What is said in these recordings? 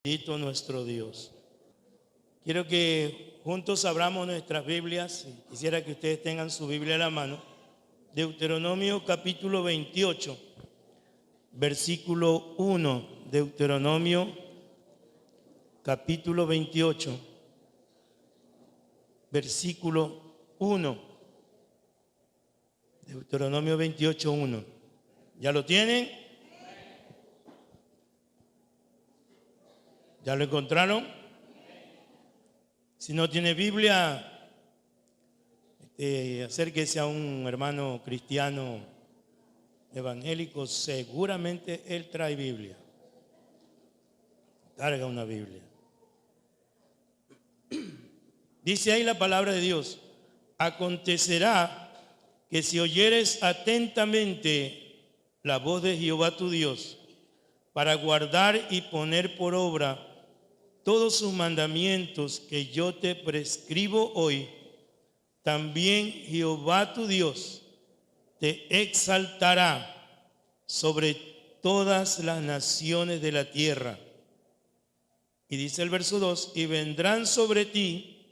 Bendito nuestro Dios. Quiero que juntos abramos nuestras Biblias. Quisiera que ustedes tengan su Biblia a la mano. Deuteronomio capítulo 28, versículo 1. Deuteronomio capítulo 28, versículo 1. Deuteronomio 28, 1. ¿Ya lo tienen? ¿Ya lo encontraron? Si no tiene Biblia, acérquese a un hermano cristiano evangélico, seguramente él trae Biblia. Carga una Biblia. Dice ahí la palabra de Dios: acontecerá que si oyeres atentamente la voz de Jehová tu Dios, para guardar y poner por obra todos sus mandamientos que yo te prescribo hoy, también Jehová tu Dios te exaltará sobre todas las naciones de la tierra. Y dice el verso 2, y vendrán sobre ti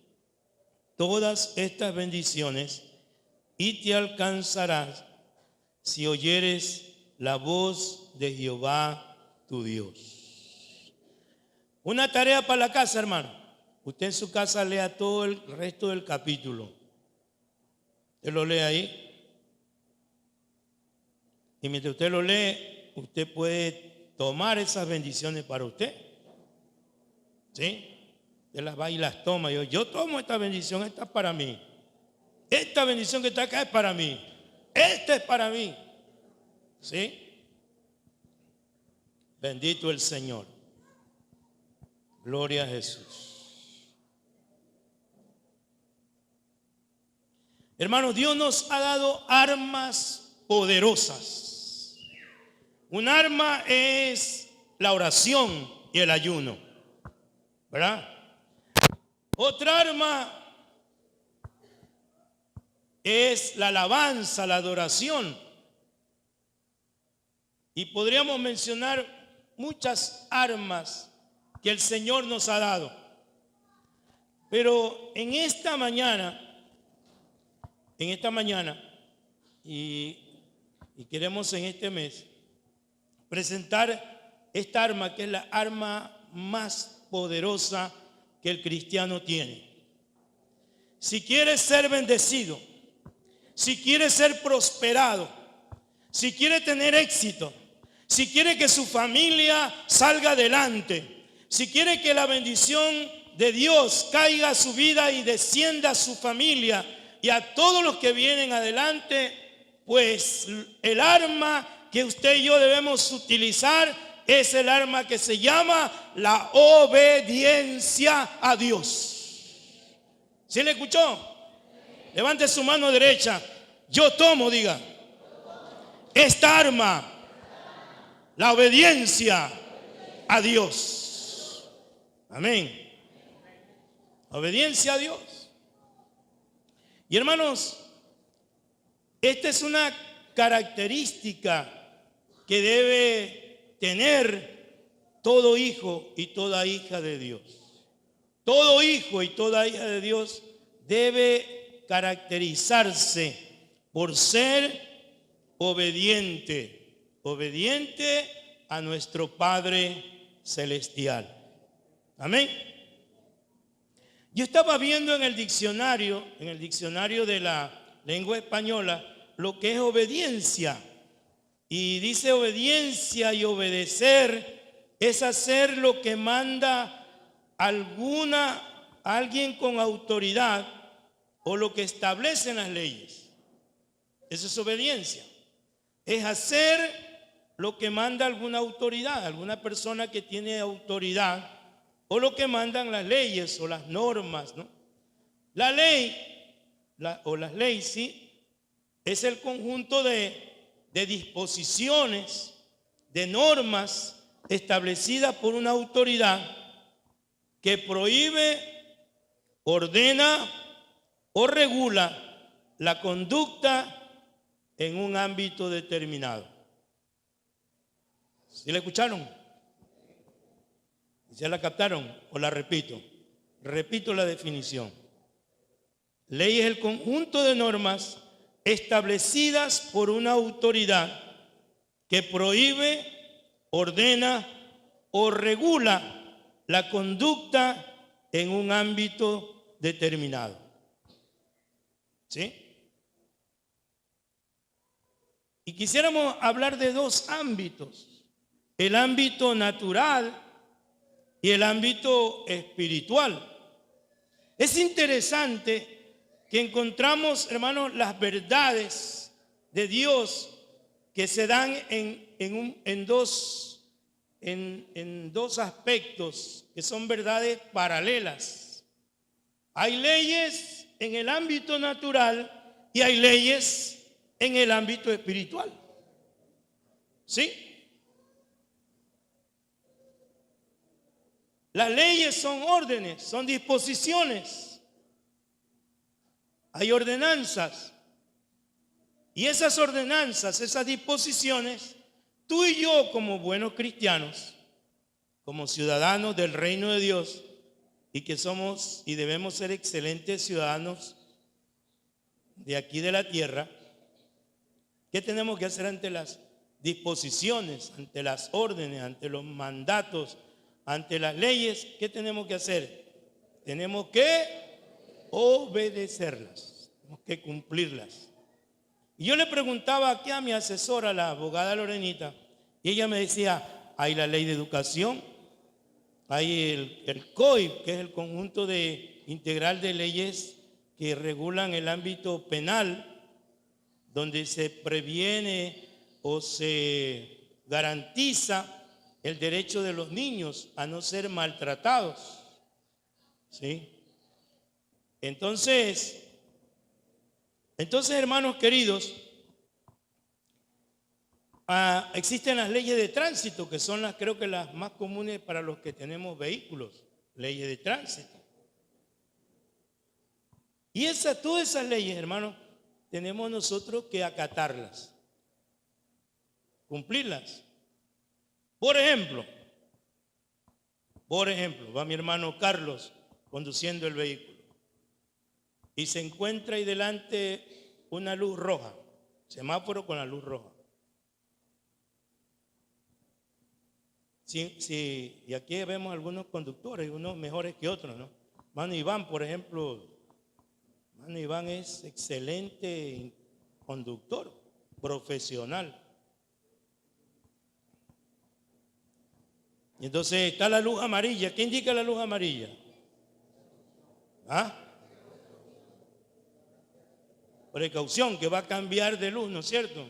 todas estas bendiciones y te alcanzarás si oyeres la voz de Jehová tu Dios. Una tarea para la casa, hermano. Usted en su casa lea todo el resto del capítulo. Usted lo lee ahí. Y mientras usted lo lee, usted puede tomar esas bendiciones para usted. ¿Sí? Usted las va y las toma. Yo tomo esta bendición, esta es para mí. Esta bendición que está acá es para mí. Esta es para mí. ¿Sí? Bendito el Señor. Gloria a Jesús. Hermanos, Dios nos ha dado armas poderosas. Un arma es la oración y el ayuno, ¿verdad? Otra arma es la alabanza, la adoración. Y podríamos mencionar muchas armas que el Señor nos ha dado. Pero en esta mañana, y queremos en este mes presentar esta arma, que es la arma más poderosa que el cristiano tiene. Si quiere ser bendecido, si quiere ser prosperado, si quiere tener éxito, si quiere que su familia salga adelante, si quiere que la bendición de Dios caiga a su vida y descienda a su familia y a todos los que vienen adelante, pues el arma que usted y yo debemos utilizar es el arma que se llama la obediencia a Dios. ¿Sí le escuchó? Levante su mano derecha. Yo tomo, diga, esta arma, la obediencia a Dios. Amén. Obediencia a Dios. Y hermanos, esta es una característica que debe tener todo hijo y toda hija de Dios. Todo hijo y toda hija de Dios debe caracterizarse por ser obediente a nuestro Padre Celestial. Amén. Yo estaba viendo en el diccionario de la lengua española, lo que es obediencia. Y dice: obediencia y obedecer es hacer lo que manda alguien con autoridad o lo que establecen las leyes. Eso es obediencia. Es hacer lo que manda alguna autoridad, alguna persona que tiene autoridad, o lo que mandan las leyes o las normas, ¿no? La ley, las leyes, sí, es el conjunto de disposiciones, de normas establecidas por una autoridad que prohíbe, ordena o regula la conducta en un ámbito determinado. ¿Sí le escucharon? ¿Ya la captaron o la repito? Repito la definición. Ley es el conjunto de normas establecidas por una autoridad que prohíbe, ordena o regula la conducta en un ámbito determinado. ¿Sí? Y quisiéramos hablar de dos ámbitos: el ámbito natural y el ámbito espiritual. Es interesante que encontramos, hermanos, las verdades de Dios que se dan en dos aspectos que son verdades paralelas. Hay leyes en el ámbito natural y hay leyes en el ámbito espiritual. ¿Sí? Las leyes son órdenes, son disposiciones. Hay ordenanzas. Y esas ordenanzas, esas disposiciones, tú y yo como buenos cristianos, como ciudadanos del reino de Dios, y que somos y debemos ser excelentes ciudadanos de aquí de la tierra, ¿qué tenemos que hacer ante las disposiciones, ante las órdenes, ante los mandatos, ante las leyes? ¿Qué tenemos que hacer? Tenemos que obedecerlas, tenemos que cumplirlas. Y yo le preguntaba aquí a mi asesora, la abogada Lorenita, y ella me decía, hay la ley de educación, hay el COIP, que es el conjunto integral de leyes que regulan el ámbito penal, donde se previene o se garantiza el derecho de los niños a no ser maltratados. ¿Sí? Entonces, hermanos queridos, existen las leyes de tránsito, que son creo que las más comunes para los que tenemos vehículos, leyes de tránsito. Y todas esas leyes, hermanos, tenemos nosotros que acatarlas, cumplirlas. Por ejemplo, va mi hermano Carlos conduciendo el vehículo y se encuentra ahí delante una luz roja, semáforo con la luz roja. Sí, y aquí vemos algunos conductores, unos mejores que otros, ¿no? Mano Iván, por ejemplo, Mano Iván es excelente conductor, profesional. Y entonces está la luz amarilla. ¿Qué indica la luz amarilla? ¿Ah? Precaución, que va a cambiar de luz, ¿no es cierto?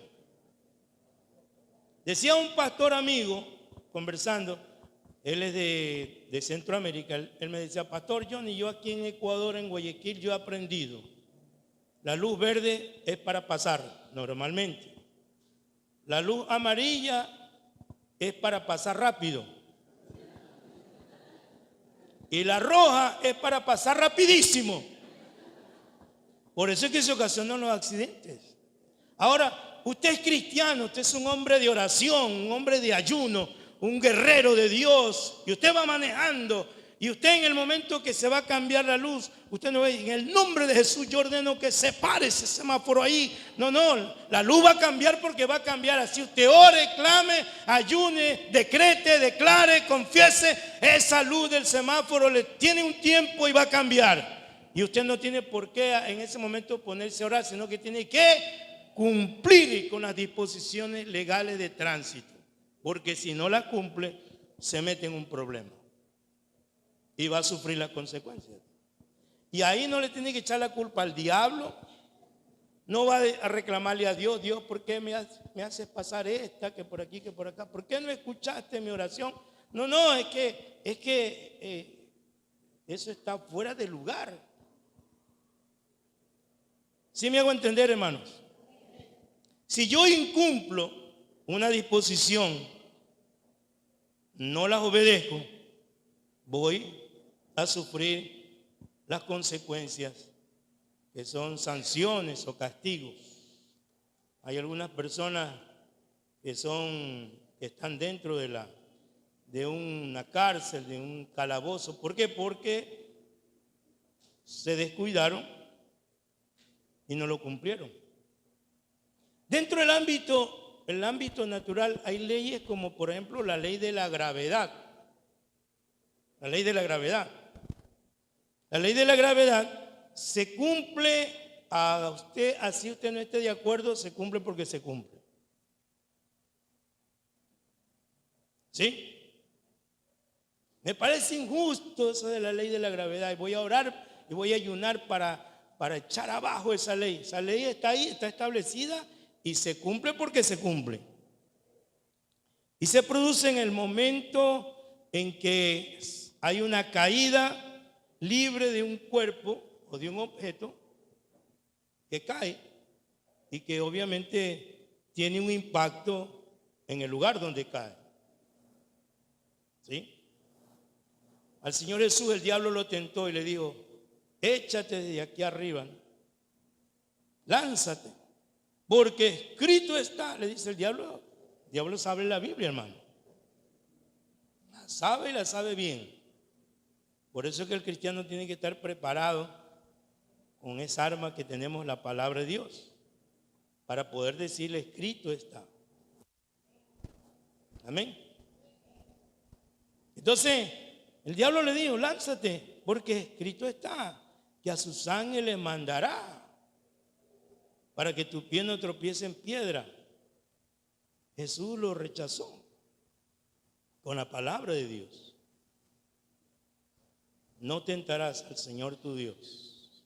Decía un pastor amigo, conversando, él es de Centroamérica, él me decía, Pastor Johnny, yo aquí en Ecuador, en Guayaquil, yo he aprendido, la luz verde es para pasar, normalmente. La luz amarilla es para pasar rápido. Y la roja es para pasar rapidísimo. Por eso es que se ocasionan los accidentes. Ahora, usted es cristiano, usted es un hombre de oración, un hombre de ayuno, un guerrero de Dios, y usted va manejando, y usted en el momento que se va a cambiar la luz, usted no ve, en el nombre de Jesús yo ordeno que se pare ese semáforo ahí. No, la luz va a cambiar porque va a cambiar. Así usted ore, clame, ayune, decrete, declare, confiese, esa luz del semáforo le tiene un tiempo y va a cambiar. Y usted no tiene por qué en ese momento ponerse a orar, sino que tiene que cumplir con las disposiciones legales de tránsito. Porque si no la cumple, se mete en un problema y va a sufrir las consecuencias. Y ahí no le tiene que echar la culpa al diablo, no va a reclamarle a Dios, Dios, ¿por qué me haces pasar esta, que por aquí, que por acá? ¿Por qué no escuchaste mi oración? No, es que eso está fuera de lugar. ¿Sí me hago entender, hermanos? Si yo incumplo una disposición, no las obedezco, voy a sufrir las consecuencias, que son sanciones o castigos. Hay algunas personas que están dentro de de una cárcel, de un calabozo. ¿Por qué? Porque se descuidaron y no lo cumplieron. Dentro del ámbito natural hay leyes como por ejemplo la ley de la gravedad. La ley de la gravedad. La ley de la gravedad se cumple a usted, así usted no esté de acuerdo, se cumple porque se cumple. ¿Sí? Me parece injusto eso de la ley de la gravedad y voy a orar y voy a ayunar para echar abajo esa ley. Esa ley está ahí, está establecida y se cumple porque se cumple. Y se produce en el momento en que hay una caída libre de un cuerpo o de un objeto que cae y que obviamente tiene un impacto en el lugar donde cae. ¿Sí? Al Señor Jesús el diablo lo tentó y le dijo: échate de aquí arriba, lánzate, porque escrito está. Le dice el diablo. El diablo sabe la Biblia, hermano. La sabe y la sabe bien. Por eso es que el cristiano tiene que estar preparado con esa arma que tenemos, la palabra de Dios, para poder decirle: escrito está. Amén. Entonces el diablo le dijo: lánzate, porque escrito está que a sus ángeles mandará para que tu pie no tropiece en piedra. Jesús lo rechazó con la palabra de Dios. No tentarás al Señor tu Dios.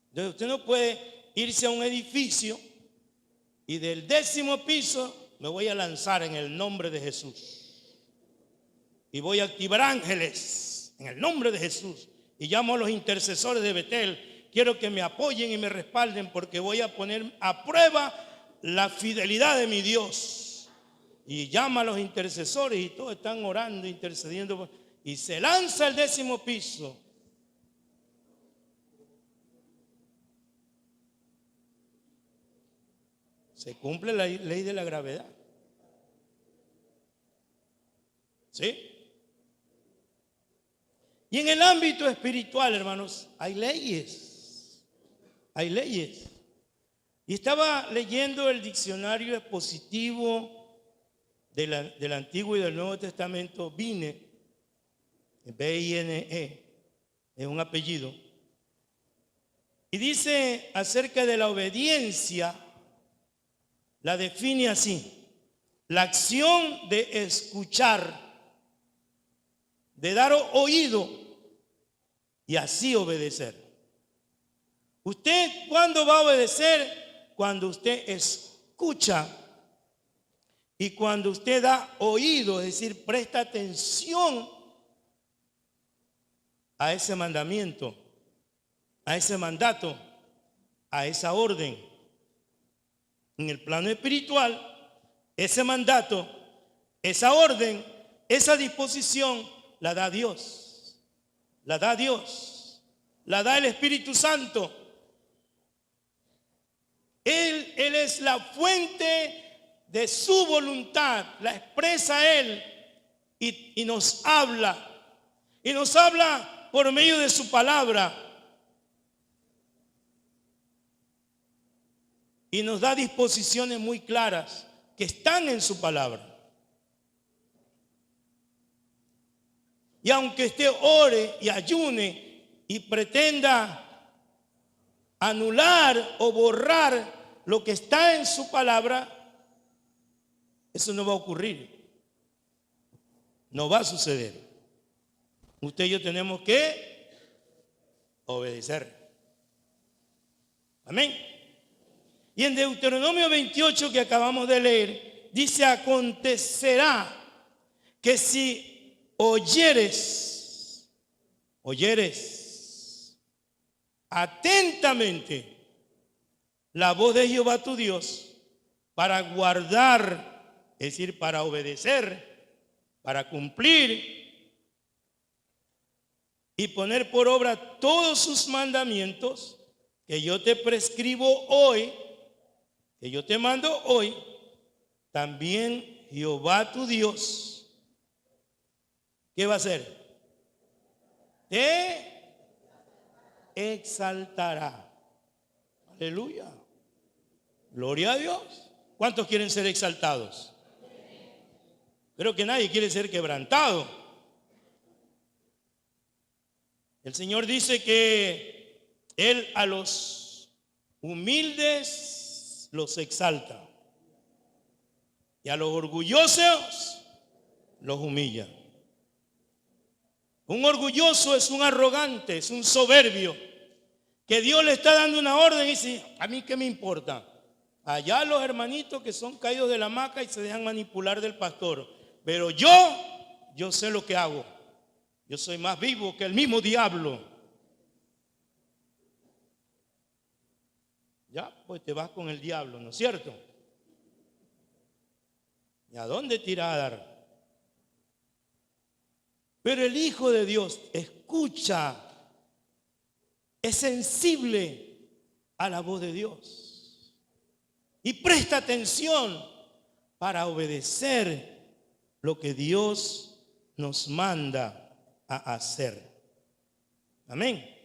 Entonces usted no puede irse a un edificio y del 10º piso me voy a lanzar en el nombre de Jesús y voy a activar ángeles en el nombre de Jesús y llamo a los intercesores de Betel. Quiero que me apoyen y me respalden porque voy a poner a prueba la fidelidad de mi Dios. Y llama a los intercesores y todos están orando, intercediendo, y se lanza al 10º piso. Se cumple la ley de la gravedad. ¿Sí? Y en el ámbito espiritual, hermanos, hay leyes. Hay leyes. Y estaba leyendo el diccionario expositivo del Antiguo y del Nuevo Testamento, Vine, B-I-N-E, es un apellido. Y dice acerca de la obediencia, la define así: la acción de escuchar, de dar oído y así obedecer. ¿Usted cuándo va a obedecer? Cuando usted escucha y cuando usted da oído, es decir, presta atención a ese mandamiento, a ese mandato, a esa orden. En el plano espiritual, ese mandato, esa orden, esa disposición la da Dios. La da Dios. La da el Espíritu Santo. Él es la fuente de su voluntad, la expresa Él y nos habla. Y nos habla por medio de su palabra. Y nos da disposiciones muy claras que están en su palabra. Y aunque usted ore y ayune y pretenda anular o borrar lo que está en su palabra, eso no va a ocurrir. No va a suceder. Usted y yo tenemos que obedecer. Amén. Y en Deuteronomio 28 que acabamos de leer, dice: acontecerá que si oyeres atentamente la voz de Jehová tu Dios para guardar, es decir, para obedecer, para cumplir y poner por obra todos sus mandamientos que yo te prescribo hoy, que yo te mando hoy, también Jehová tu Dios, ¿qué va a hacer? Te exaltará. Aleluya. Gloria a Dios. ¿Cuántos quieren ser exaltados? Creo que nadie quiere ser quebrantado. El Señor dice que Él a los humildes los exalta y a los orgullosos los humilla. Un orgulloso es un arrogante, es un soberbio, que Dios le está dando una orden y dice, ¿a mí qué me importa? Allá los hermanitos que son caídos de la hamaca y se dejan manipular del pastor. Pero yo sé lo que hago. Yo soy más vivo que el mismo diablo. Ya, pues te vas con el diablo, ¿no es cierto? ¿Y a dónde te irá a dar? Pero el Hijo de Dios escucha, es sensible a la voz de Dios y presta atención para obedecer lo que Dios nos manda a hacer. Amén.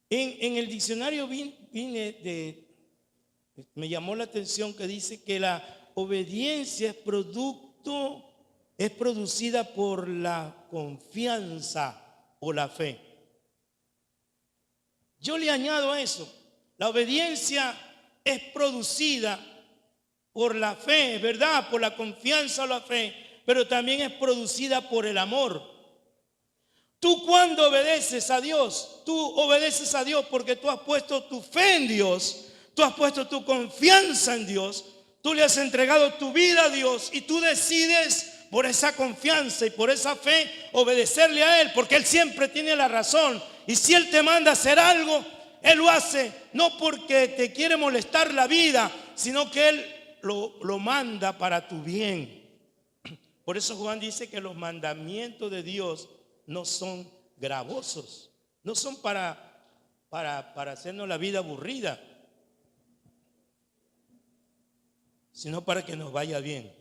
En el diccionario me llamó la atención que dice que la obediencia es producida por la confianza o la fe. Yo le añado a eso, la obediencia es producida por la fe, ¿verdad? Por la confianza o la fe, pero también es producida por el amor. Tú cuando obedeces a Dios, tú obedeces a Dios porque tú has puesto tu fe en Dios, tú has puesto tu confianza en Dios, tú le has entregado tu vida a Dios y tú decides por esa confianza y por esa fe obedecerle a Él, porque Él siempre tiene la razón. Y si Él te manda a hacer algo, Él lo hace no porque te quiere molestar la vida, sino que Él lo manda para tu bien. Por eso Juan dice que los mandamientos de Dios no son gravosos, no son para hacernos la vida aburrida, sino para que nos vaya bien,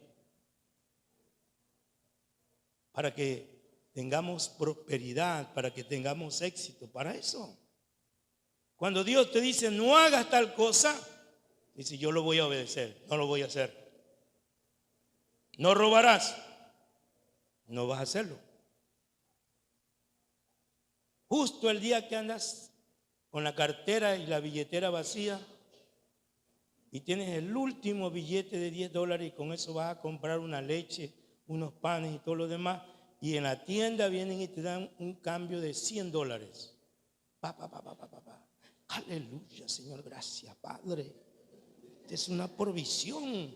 para que tengamos prosperidad, para que tengamos éxito, para eso. Cuando Dios te dice no hagas tal cosa, dice yo lo voy a obedecer, no lo voy a hacer. No robarás, no vas a hacerlo. Justo el día que andas con la cartera y la billetera vacía y tienes el último billete de $10 y con eso vas a comprar una leche, unos panes y todo lo demás, y en la tienda vienen y te dan un cambio de $100. Aleluya, Señor, gracias, Padre. Esta es una provisión.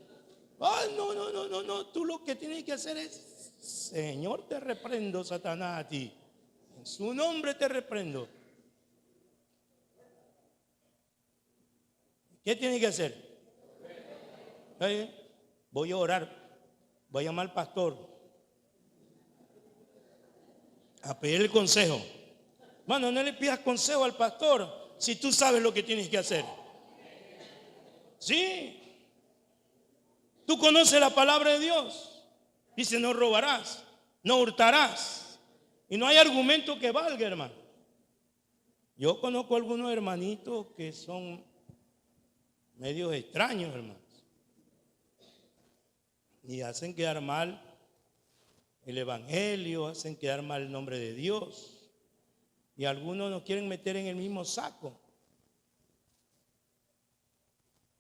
Ay, no, tú lo que tienes que hacer es, Señor, te reprendo, Satanás, a ti. En su nombre te reprendo. ¿Qué tienes que hacer? Voy a orar, voy a llamar al pastor a pedirle consejo. Mano, no le pidas consejo al pastor si tú sabes lo que tienes que hacer. Sí. Tú conoces la palabra de Dios. Dice no robarás, no hurtarás. Y no hay argumento que valga, hermano. Yo conozco algunos hermanitos que son medios extraños, hermanos. Y hacen quedar mal el evangelio, hacen quedar mal el nombre de Dios. Y algunos nos quieren meter en el mismo saco.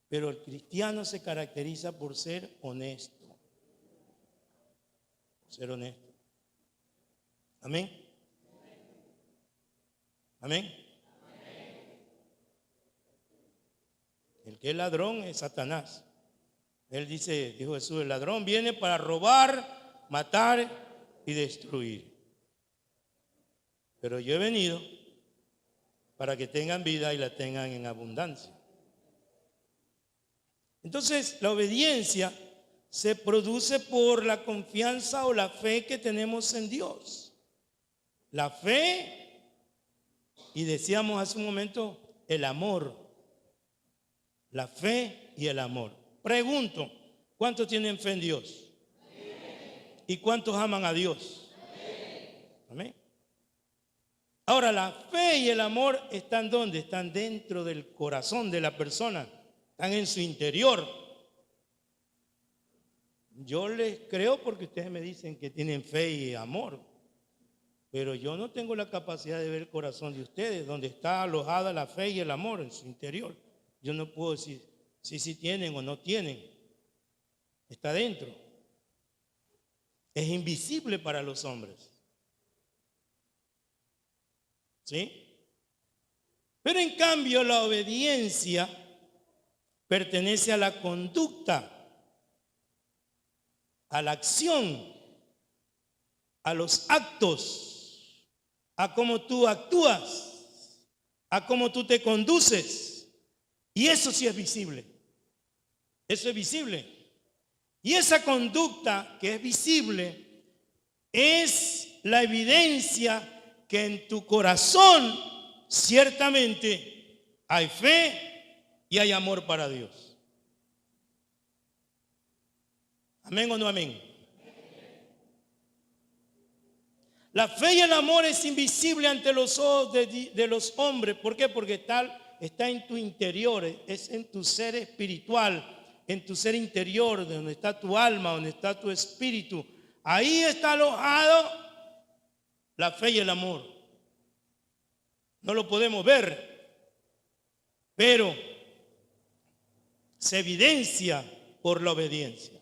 Pero el cristiano se caracteriza por ser honesto. Por ser honesto. Amén. Amén. El que es ladrón es Satanás. Él dijo Jesús, el ladrón viene para robar, matar y destruir. Pero yo he venido para que tengan vida y la tengan en abundancia. Entonces, la obediencia se produce por la confianza o la fe que tenemos en Dios. La fe, y decíamos hace un momento, el amor. La fe y el amor. Pregunto, ¿Cuántos tienen fe en Dios? ¿Y cuántos aman a Dios? Amén. Ahora, la fe y el amor están ¿dónde? Están dentro del corazón de la persona, están en su interior. Yo les creo porque ustedes me dicen que tienen fe y amor, pero yo no tengo la capacidad de ver el corazón de ustedes, donde está alojada la fe y el amor en su interior. Yo no puedo decir si tienen o no tienen. Está dentro. Es invisible para los hombres. ¿Sí? Pero en cambio la obediencia pertenece a la conducta, a la acción, a los actos, a cómo tú actúas, a cómo tú te conduces. Y eso sí es visible. Eso es visible. Y esa conducta que es visible es la evidencia que en tu corazón ciertamente hay fe y hay amor para Dios. ¿Amén o no amén? La fe y el amor es invisible ante los ojos de los hombres. ¿Por qué? Porque está en tu interior, es en tu ser espiritual, en tu ser interior, donde está tu alma, donde está tu espíritu. Ahí está alojado la fe y el amor. No lo podemos ver, pero se evidencia por la obediencia.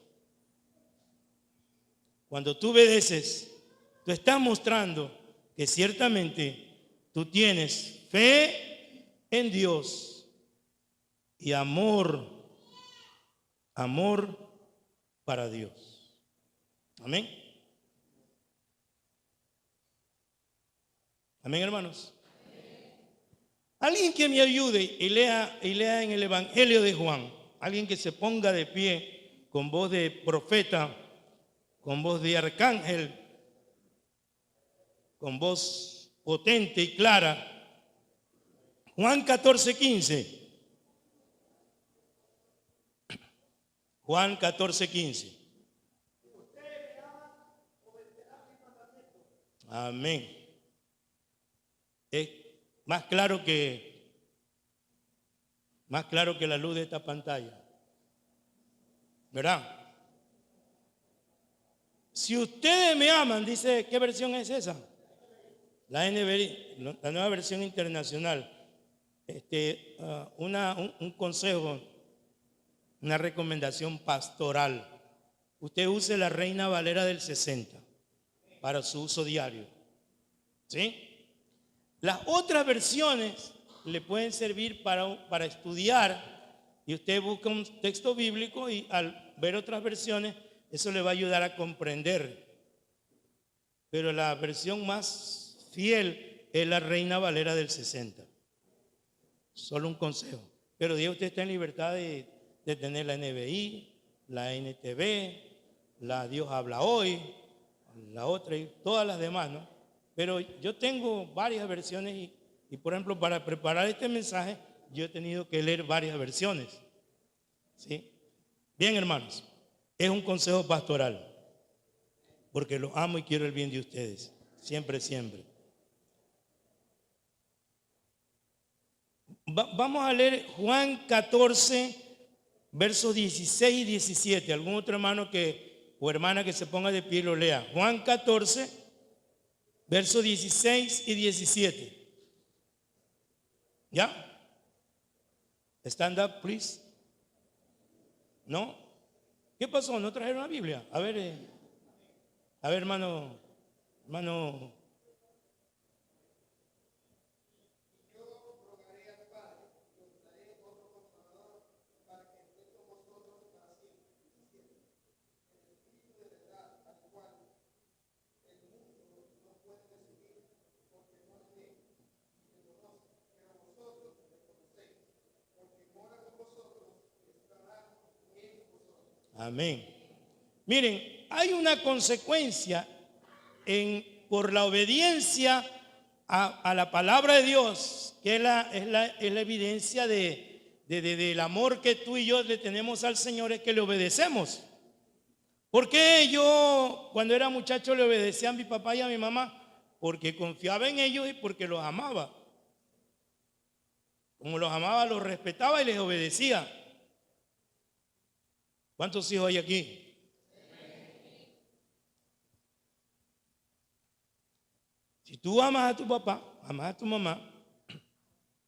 Cuando tú obedeces, tú estás mostrando que ciertamente tú tienes fe en Dios y amor para Dios. Amén. Amén, hermanos. Alguien que me ayude y lea en el Evangelio de Juan. Alguien que se ponga de pie con voz de profeta, con voz de arcángel, con voz potente y clara. Juan 14:15. Juan 14:15. Amén. Es más claro que la luz de esta pantalla. ¿Verdad? Si ustedes me aman, dice, ¿qué versión es esa? La NBI, la nueva versión internacional. Un consejo, una recomendación pastoral. Usted use la Reina Valera del 60 para su uso diario. ¿Sí? Las otras versiones le pueden servir para estudiar, y usted busca un texto bíblico y al ver otras versiones, eso le va a ayudar a comprender. Pero la versión más fiel es la Reina Valera del 60. Solo un consejo. Pero Dios, usted está en libertad de tener la NBI, la NTV, la Dios habla hoy, la otra y todas las demás, ¿no? Pero yo tengo varias versiones y por ejemplo, para preparar este mensaje, yo he tenido que leer varias versiones. ¿Sí? Bien, hermanos, es un consejo pastoral, porque los amo y quiero el bien de ustedes, siempre, siempre. Vamos a leer Juan 14, versos 16 y 17. ¿Algún otro hermano o hermana que se ponga de pie y lo lea? Juan 14, versos 16 y 17. ¿Ya? Stand up, please. ¿No? ¿Qué pasó? ¿No trajeron la Biblia? A ver, hermano. Amén. Miren, hay una consecuencia por la obediencia a la palabra de Dios, que es la evidencia de del amor que tú y yo le tenemos al Señor es que le obedecemos. ¿Por qué yo cuando era muchacho le obedecía a mi papá y a mi mamá? Porque confiaba en ellos y porque los amaba. Como los amaba, los respetaba y les obedecía. ¿Cuántos hijos hay aquí? Si tú amas a tu papá, amas a tu mamá,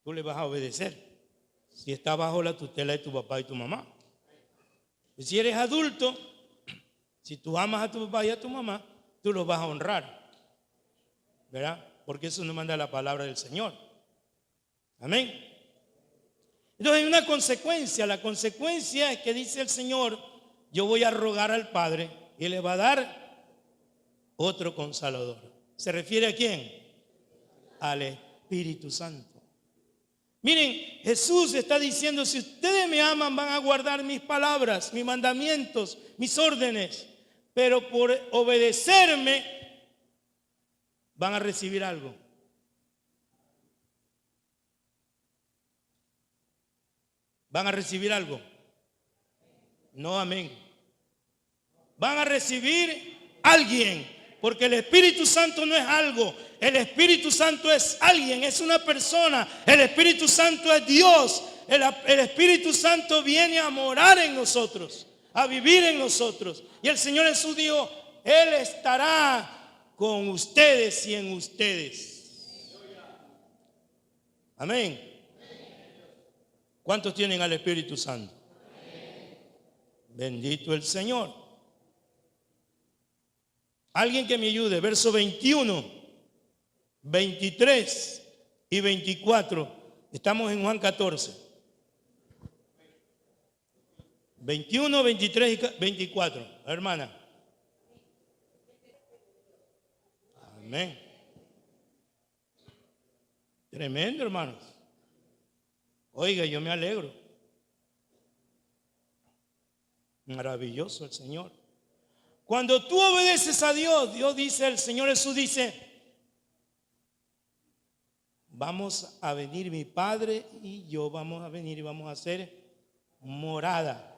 tú le vas a obedecer. Si está bajo la tutela de tu papá y tu mamá. Y si eres adulto, si tú amas a tu papá y a tu mamá, tú los vas a honrar. ¿Verdad? Porque eso nos manda la palabra del Señor. Amén. Entonces hay una consecuencia. La consecuencia es que dice el Señor, yo voy a rogar al Padre y le va a dar otro consolador. ¿Se refiere a quién? Al Espíritu Santo. Miren, Jesús está diciendo, si ustedes me aman, van a guardar mis palabras, mis mandamientos, mis órdenes. Pero por obedecerme, van a recibir algo. ¿Van a recibir algo? No, amén. Van a recibir alguien. Porque el Espíritu Santo no es algo. El Espíritu Santo es alguien, es una persona. El Espíritu Santo es Dios. El Espíritu Santo viene a morar en nosotros, a vivir en nosotros. Y el Señor Jesús dijo, Él estará con ustedes y en ustedes. Amén. ¿Cuántos tienen al Espíritu Santo? Bendito el Señor. Alguien que me ayude, verso 21, 23 y 24. Estamos en Juan 14. 21, 23 y 24. Hermana. Amén. Tremendo, hermanos. Oiga, yo me alegro. Maravilloso el Señor. Cuando tú obedeces a Dios, Dios dice, el Señor Jesús dice, vamos a venir mi Padre y yo vamos a venir y vamos a hacer morada.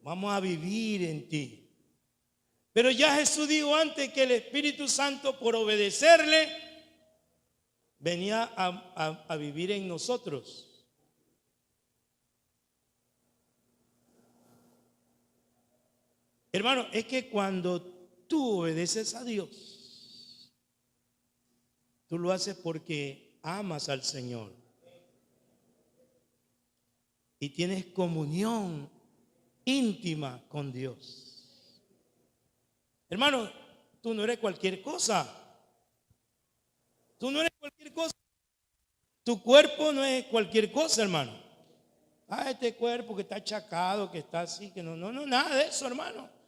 Vamos a vivir en ti. Pero ya Jesús dijo antes que el Espíritu Santo, por obedecerle, venía a vivir en nosotros. Hermano, es que cuando tú obedeces a Dios, tú lo haces porque amas al Señor y tienes comunión íntima con Dios. Hermano, tú no eres cualquier cosa. Tú no eres cualquier cosa. Tu cuerpo no es cualquier cosa, hermano. Este cuerpo que está achacado, que está así, que no, nada de eso, hermano.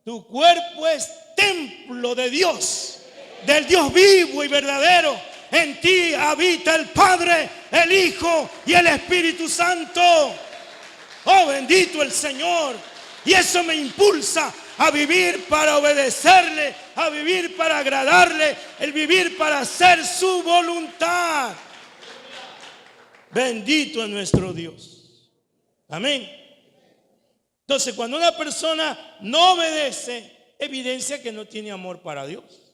Tu cuerpo es templo de Dios, del Dios vivo y verdadero. En ti habita el Padre, el Hijo y el Espíritu Santo. Oh, bendito el Señor. Y eso me impulsa a vivir para obedecerle, a vivir para agradarle, el vivir para hacer su voluntad. Bendito es nuestro Dios. Amén. Entonces, cuando una persona no obedece, evidencia que no tiene amor para Dios.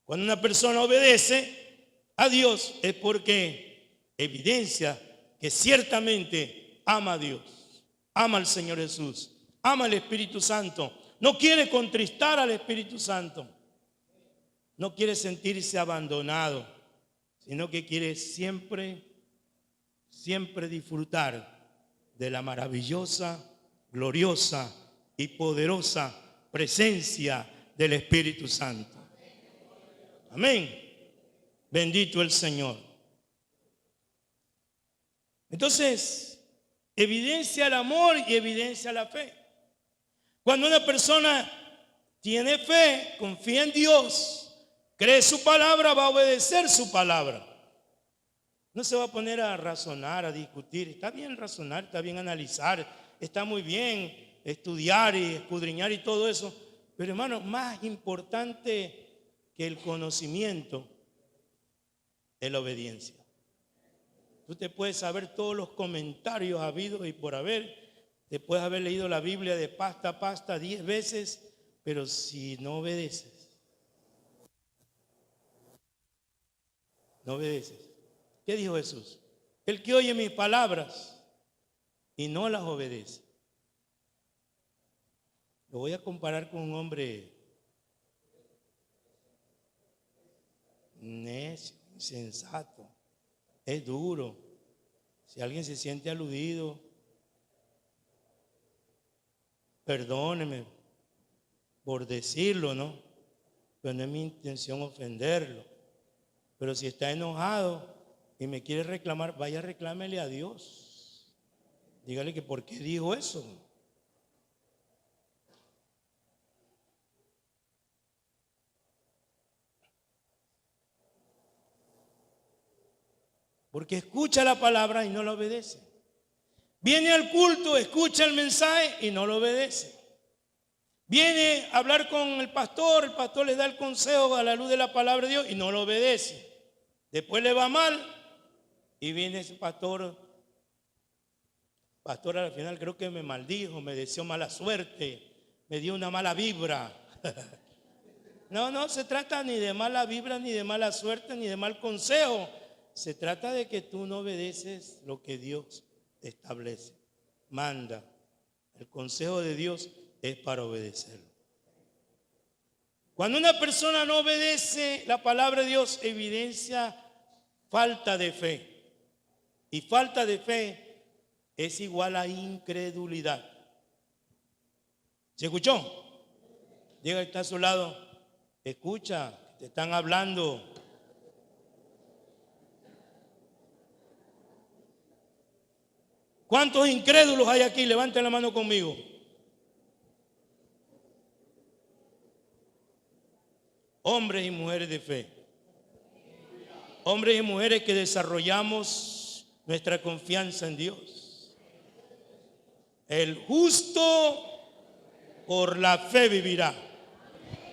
Cuando una persona obedece a Dios es porque evidencia que ciertamente ama a Dios, ama al Señor Jesús, ama al Espíritu Santo. No quiere contristar al Espíritu Santo. No quiere sentirse abandonado, sino que quiere siempre disfrutar de la maravillosa, gloriosa y poderosa presencia del Espíritu Santo. Amén. Bendito el Señor. Entonces, evidencia el amor y evidencia la fe. Cuando una persona tiene fe, confía en Dios, cree su palabra, va a obedecer su palabra. No se va a poner a razonar, a discutir. Está bien razonar, está bien analizar, está muy bien estudiar y escudriñar y todo eso. Pero hermano, más importante que el conocimiento es la obediencia. Tú te puedes saber todos los comentarios habidos y por haber. Te puedes haber leído la Biblia de pasta a pasta 10 veces, pero si no obedeces, no obedeces. ¿Qué dijo Jesús? El que oye mis palabras y no las obedece. Lo voy a comparar con un hombre necio, insensato. Es duro. Si alguien se siente aludido, perdóneme por decirlo, ¿no? Pero no es mi intención ofenderlo. Pero si está enojado y me quiere reclamar, vaya, reclámele a Dios. Dígale que por qué dijo eso. Porque escucha la palabra y no la obedece. Viene al culto, escucha el mensaje y no lo obedece. Viene a hablar con el pastor le da el consejo a la luz de la palabra de Dios y no lo obedece. Después le va mal y viene ese pastor al final creo que me maldijo, me deseó mala suerte, me dio una mala vibra. No se trata ni de mala vibra, ni de mala suerte, ni de mal consejo. Se trata de que tú no obedeces lo que Dios establece, manda. El consejo de Dios es para obedecerlo. Cuando una persona no obedece la palabra de Dios, evidencia falta de fe. Y falta de fe es igual a incredulidad. ¿Se escuchó? Llega el que está a su lado, escucha, te están hablando. ¿Cuántos incrédulos hay aquí? Levanten la mano conmigo. Hombres y mujeres de fe. Hombres y mujeres que desarrollamos nuestra confianza en Dios. El justo por la fe vivirá.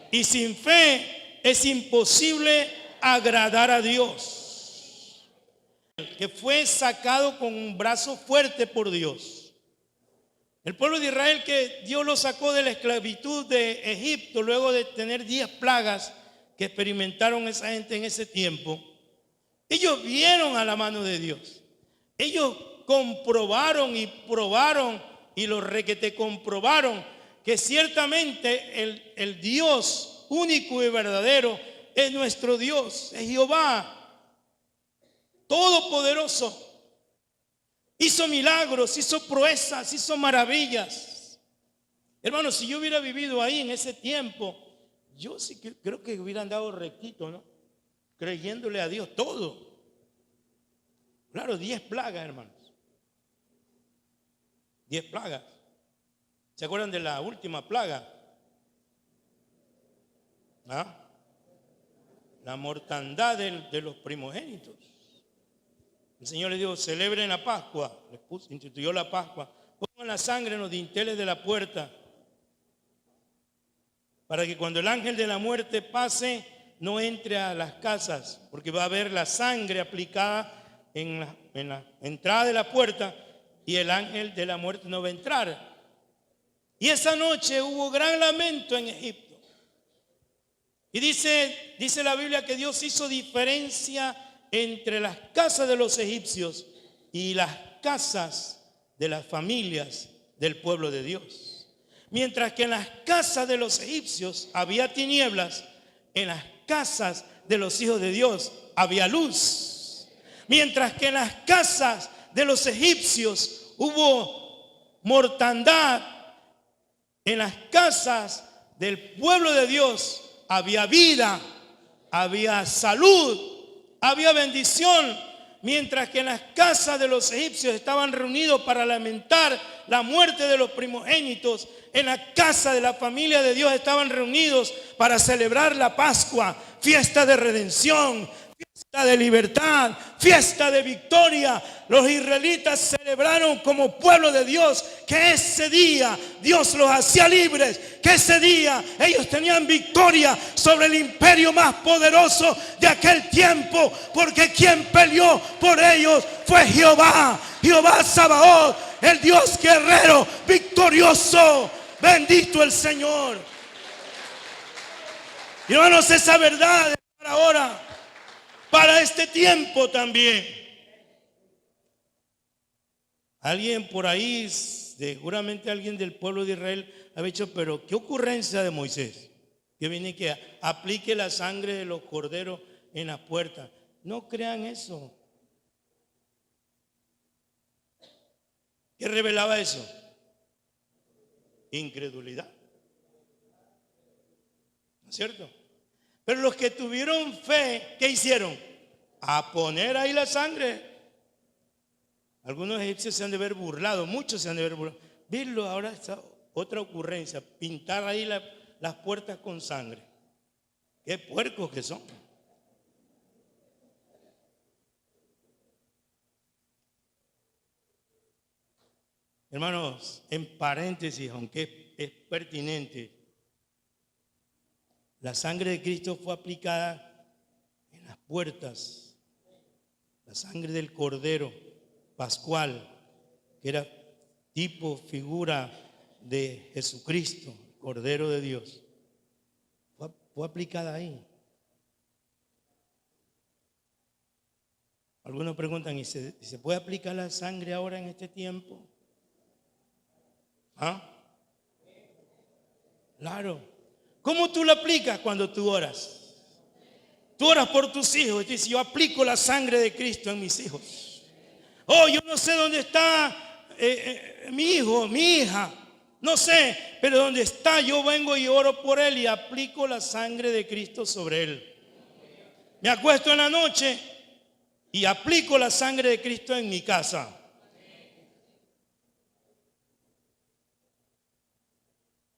Y sin fe es imposible agradar a Dios. Que fue sacado con un brazo fuerte por Dios. El pueblo de Israel, que Dios lo sacó de la esclavitud de Egipto luego de tener 10 plagas que experimentaron esa gente en ese tiempo. Ellos vieron a la mano de Dios. Ellos comprobaron y probaron y lo requete comprobaron que ciertamente el Dios único y verdadero es nuestro Dios, es Jehová todopoderoso. Hizo milagros, hizo proezas, hizo maravillas. Hermanos, si yo hubiera vivido ahí en ese tiempo, yo sí que creo que hubiera andado rectito, ¿no? Creyéndole a Dios todo. Claro, 10 plagas, hermanos. 10 plagas. ¿Se acuerdan de la última plaga? ¿Ah? La mortandad de los primogénitos. El Señor le dijo, celebren la Pascua. Instituyó la Pascua. Pongan la sangre en los dinteles de la puerta, para que cuando el ángel de la muerte pase, no entre a las casas, porque va a haber la sangre aplicada en la entrada de la puerta y el ángel de la muerte no va a entrar. Y esa noche hubo gran lamento en Egipto. Y dice la Biblia que Dios hizo diferencia entre las casas de los egipcios y las casas de las familias del pueblo de Dios. Mientras que en las casas de los egipcios había tinieblas, en las casas de los hijos de Dios había luz. Mientras que en las casas de los egipcios hubo mortandad, en las casas del pueblo de Dios había vida, había salud, había bendición. Mientras que en las casas de los egipcios estaban reunidos para lamentar la muerte de los primogénitos, en la casa de la familia de Dios estaban reunidos para celebrar la Pascua, fiesta de redención, fiesta de libertad, fiesta de victoria. Los israelitas celebraron como pueblo de Dios que ese día Dios los hacía libres, que ese día ellos tenían victoria sobre el imperio más poderoso de aquel tiempo, porque quien peleó por ellos fue Jehová, Jehová Sabaoth, el Dios guerrero, victorioso. Bendito el Señor. Y hermanos, esa verdad es para ahora, para este tiempo también. Alguien por ahí, seguramente alguien del pueblo de Israel ha dicho, pero ¿qué ocurrencia de Moisés? Que viene que aplique la sangre de los corderos en las puertas. No crean eso. ¿Qué revelaba eso? Incredulidad. ¿No es cierto? Pero los que tuvieron fe, ¿qué hicieron? A poner ahí la sangre. Algunos egipcios se han de ver burlado, muchos se han de ver burlado. Verlo ahora, esta otra ocurrencia, pintar ahí las puertas con sangre. Qué puercos que son. Hermanos, en paréntesis, aunque es pertinente, la sangre de Cristo fue aplicada en las puertas. La sangre del Cordero Pascual, que era tipo, figura de Jesucristo, Cordero de Dios, fue aplicada ahí. Algunos preguntan, ¿y se puede aplicar la sangre ahora en este tiempo? ¿Ah? Claro. ¿Cómo tú la aplicas cuando tú oras? Tú oras por tus hijos y te dices, yo aplico la sangre de Cristo en mis hijos. Oh, yo no sé dónde está mi hijo, mi hija, no sé, pero donde está yo vengo y oro por él y aplico la sangre de Cristo sobre él. Me acuesto en la noche y aplico la sangre de Cristo en mi casa.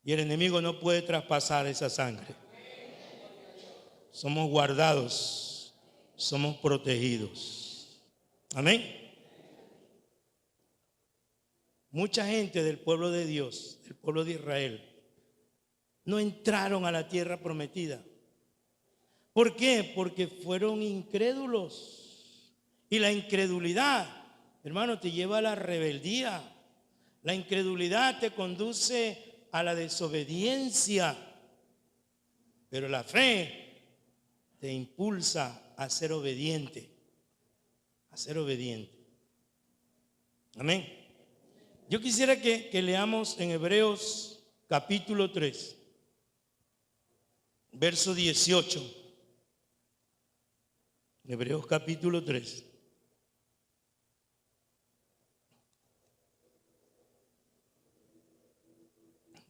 Y el enemigo no puede traspasar esa sangre. Somos guardados, somos protegidos. Amén. Mucha gente del pueblo de Dios, del pueblo de Israel, no entraron a la tierra prometida. ¿Por qué? Porque fueron incrédulos. Y la incredulidad, hermano, te lleva a la rebeldía. La incredulidad te conduce a la desobediencia, pero la fe te impulsa a ser obediente, a ser obediente. Amén. Yo quisiera que leamos en Hebreos capítulo 3, verso 18. Hebreos capítulo 3.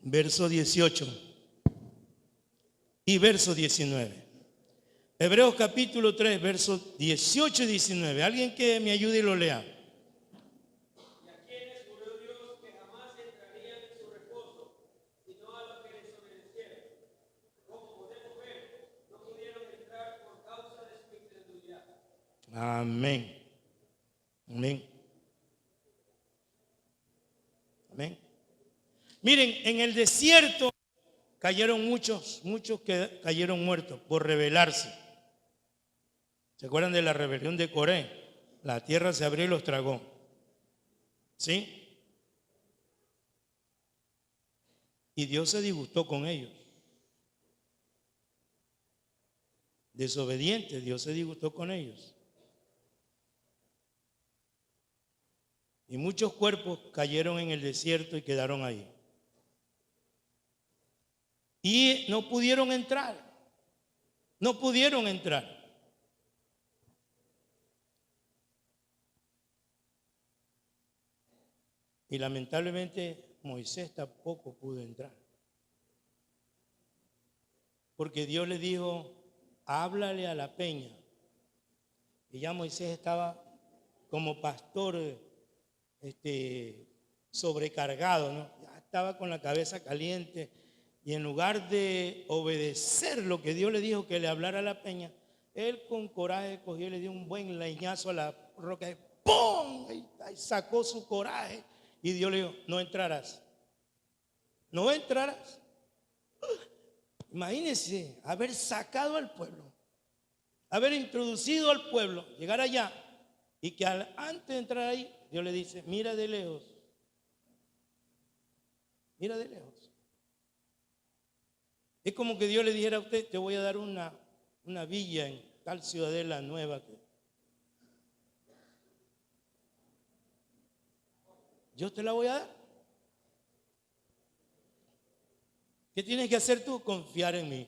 Verso 18 y verso 19. Hebreos capítulo 3, versos 18 y 19. Alguien que me ayude y lo lea. Y a quienes juró Dios que jamás entrarían en su reposo, sino a los que desobedecieron. Como podemos ver, no pudieron entrar por causa de su incredulidad. Amén. Amén. Amén. Miren, en el desierto cayeron muchos que cayeron muertos por rebelarse. ¿Se acuerdan de la rebelión de Coré? La tierra se abrió y los tragó. ¿Sí? Y Dios se disgustó con ellos. Desobedientes, Dios se disgustó con ellos. Y muchos cuerpos cayeron en el desierto y quedaron ahí. Y no pudieron entrar. No pudieron entrar. Y lamentablemente Moisés tampoco pudo entrar. Porque Dios le dijo, háblale a la peña. Y ya Moisés estaba como pastor sobrecargado, ¿no? Ya estaba con la cabeza caliente. Y en lugar de obedecer lo que Dios le dijo que le hablara a la peña, Él con coraje cogió y le dio un buen leñazo a la roca. Y ¡pum! Y sacó su coraje. Y Dios le dijo, no entrarás. No entrarás. Imagínense haber sacado al pueblo, haber introducido al pueblo, llegar allá y que antes de entrar ahí, Dios le dice, mira de lejos. Mira de lejos. Es como que Dios le dijera a usted, te voy a dar una villa en tal ciudadela nueva. Yo te la voy a dar. ¿Qué tienes que hacer tú? Confiar en mí.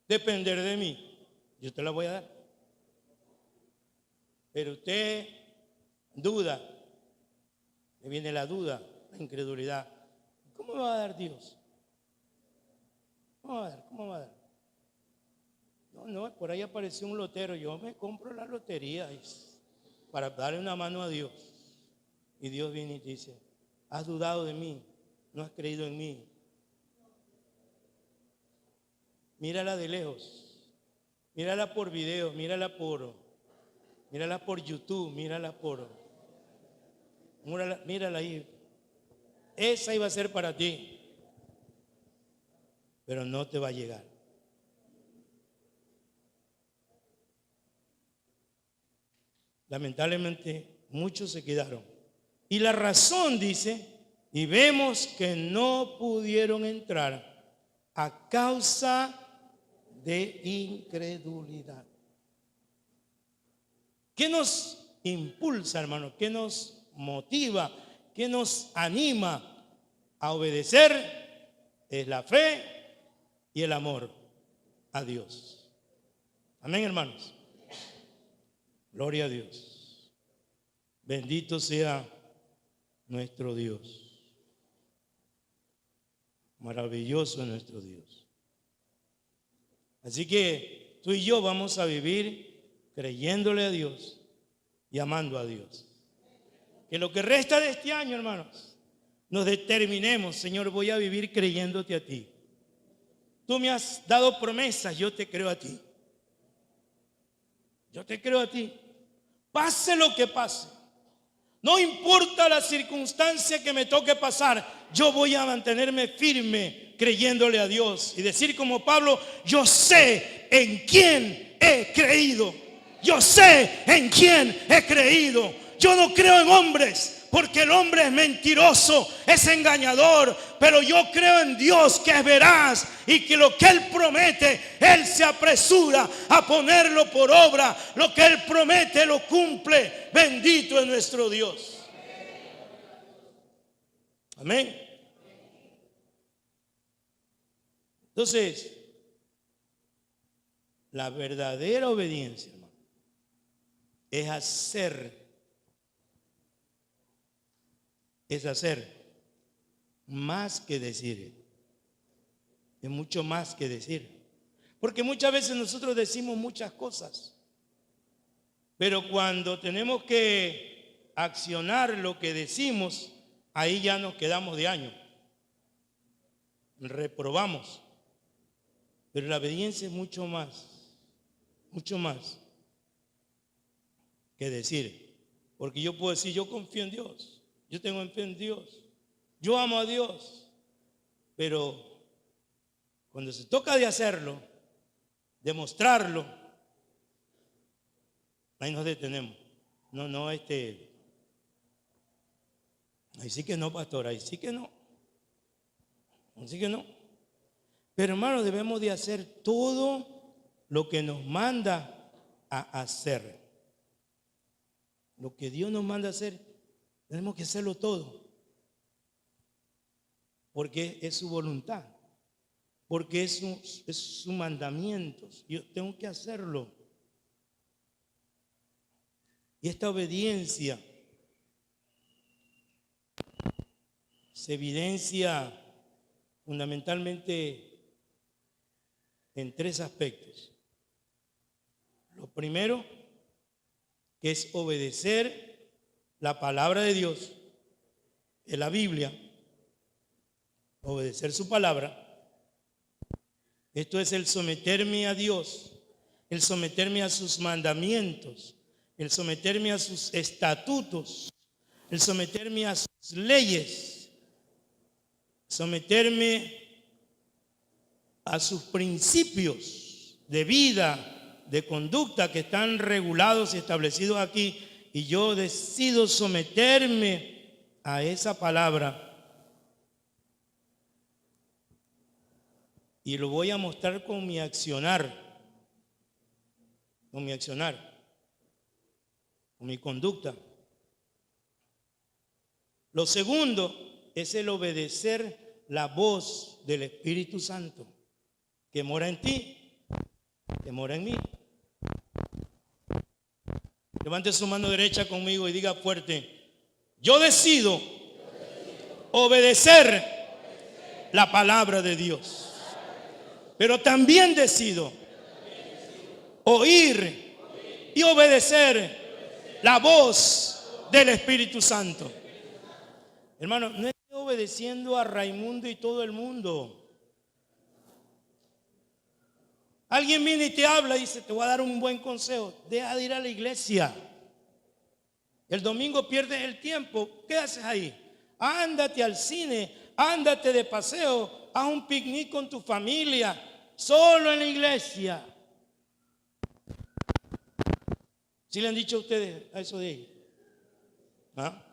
Depender de mí. Yo te la voy a dar. Pero usted duda. Le viene la duda, la incredulidad. ¿Cómo me va a dar Dios? ¿Cómo va a dar? ¿Cómo va a dar? No, por ahí apareció un lotero. Yo me compro la lotería para darle una mano a Dios. Y Dios viene y dice, has dudado de mí. No has creído en mí. Mírala de lejos. Mírala por video, mírala por YouTube, mírala ahí. Esa iba a ser para ti. Pero no te va a llegar. Lamentablemente, muchos se quedaron. Y la razón dice, y vemos que no pudieron entrar a causa de incredulidad. ¿Qué nos impulsa, hermano? ¿Qué nos motiva? ¿Qué nos anima a obedecer? Es la fe y el amor a Dios. Amén, hermanos. Gloria a Dios. Bendito sea nuestro Dios. Maravilloso es nuestro Dios. Así que tú y yo vamos a vivir creyéndole a Dios y amando a Dios. Que lo que resta de este año, hermanos, nos determinemos, Señor, voy a vivir creyéndote a ti. Tú me has dado promesas, yo te creo a ti. Yo te creo a ti. Pase lo que pase. No importa la circunstancia que me toque pasar, yo voy a mantenerme firme creyéndole a Dios y decir como Pablo, yo sé en quién he creído. Yo sé en quién he creído. Yo no creo en hombres, porque el hombre es mentiroso, es engañador, pero yo creo en Dios que es veraz y que lo que Él promete, Él se apresura a ponerlo por obra. Lo que Él promete lo cumple. Bendito es nuestro Dios. Amén. Entonces, la verdadera obediencia, hermano, es hacer más que decir. Es mucho más que decir. Porque muchas veces nosotros decimos muchas cosas, pero cuando tenemos que accionar lo que decimos, ahí ya nos quedamos de año. Reprobamos. Pero la obediencia es mucho más que decir. Porque yo puedo decir, yo confío en Dios. Yo tengo fe en Dios. Yo amo a Dios. Pero cuando se toca de hacerlo, demostrarlo, ahí nos detenemos. Ahí sí que no, pastor, ahí sí que no. Así que no. Pero hermano, debemos de hacer todo lo que nos manda a hacer. Lo que Dios nos manda a hacer, tenemos que hacerlo todo. Porque es su voluntad. Porque es su mandamiento. Yo tengo que hacerlo. Y esta obediencia se evidencia fundamentalmente en tres aspectos. Lo primero, que es obedecer la palabra de Dios, en la Biblia, obedecer su palabra. Esto es el someterme a Dios, el someterme a sus mandamientos, el someterme a sus estatutos, el someterme a sus leyes, someterme a sus principios de vida, de conducta que están regulados y establecidos aquí, y yo decido someterme a esa palabra. Y lo voy a mostrar con mi accionar, con mi conducta. Lo segundo es el obedecer la voz del Espíritu Santo que mora en ti, que mora en mí. Levante su mano derecha conmigo y diga fuerte: yo decido obedecer la palabra de Dios. Pero también decido oír y obedecer la voz del Espíritu Santo. Hermano, no estoy obedeciendo a Raimundo y todo el mundo. Alguien viene y te habla y dice: te voy a dar un buen consejo. Deja de ir a la iglesia. El domingo pierdes el tiempo. ¿Qué haces ahí? Ándate al cine, ándate de paseo, haz un picnic con tu familia. Solo en la iglesia. ¿Sí le han dicho a ustedes a eso de ahí? ¿Ah?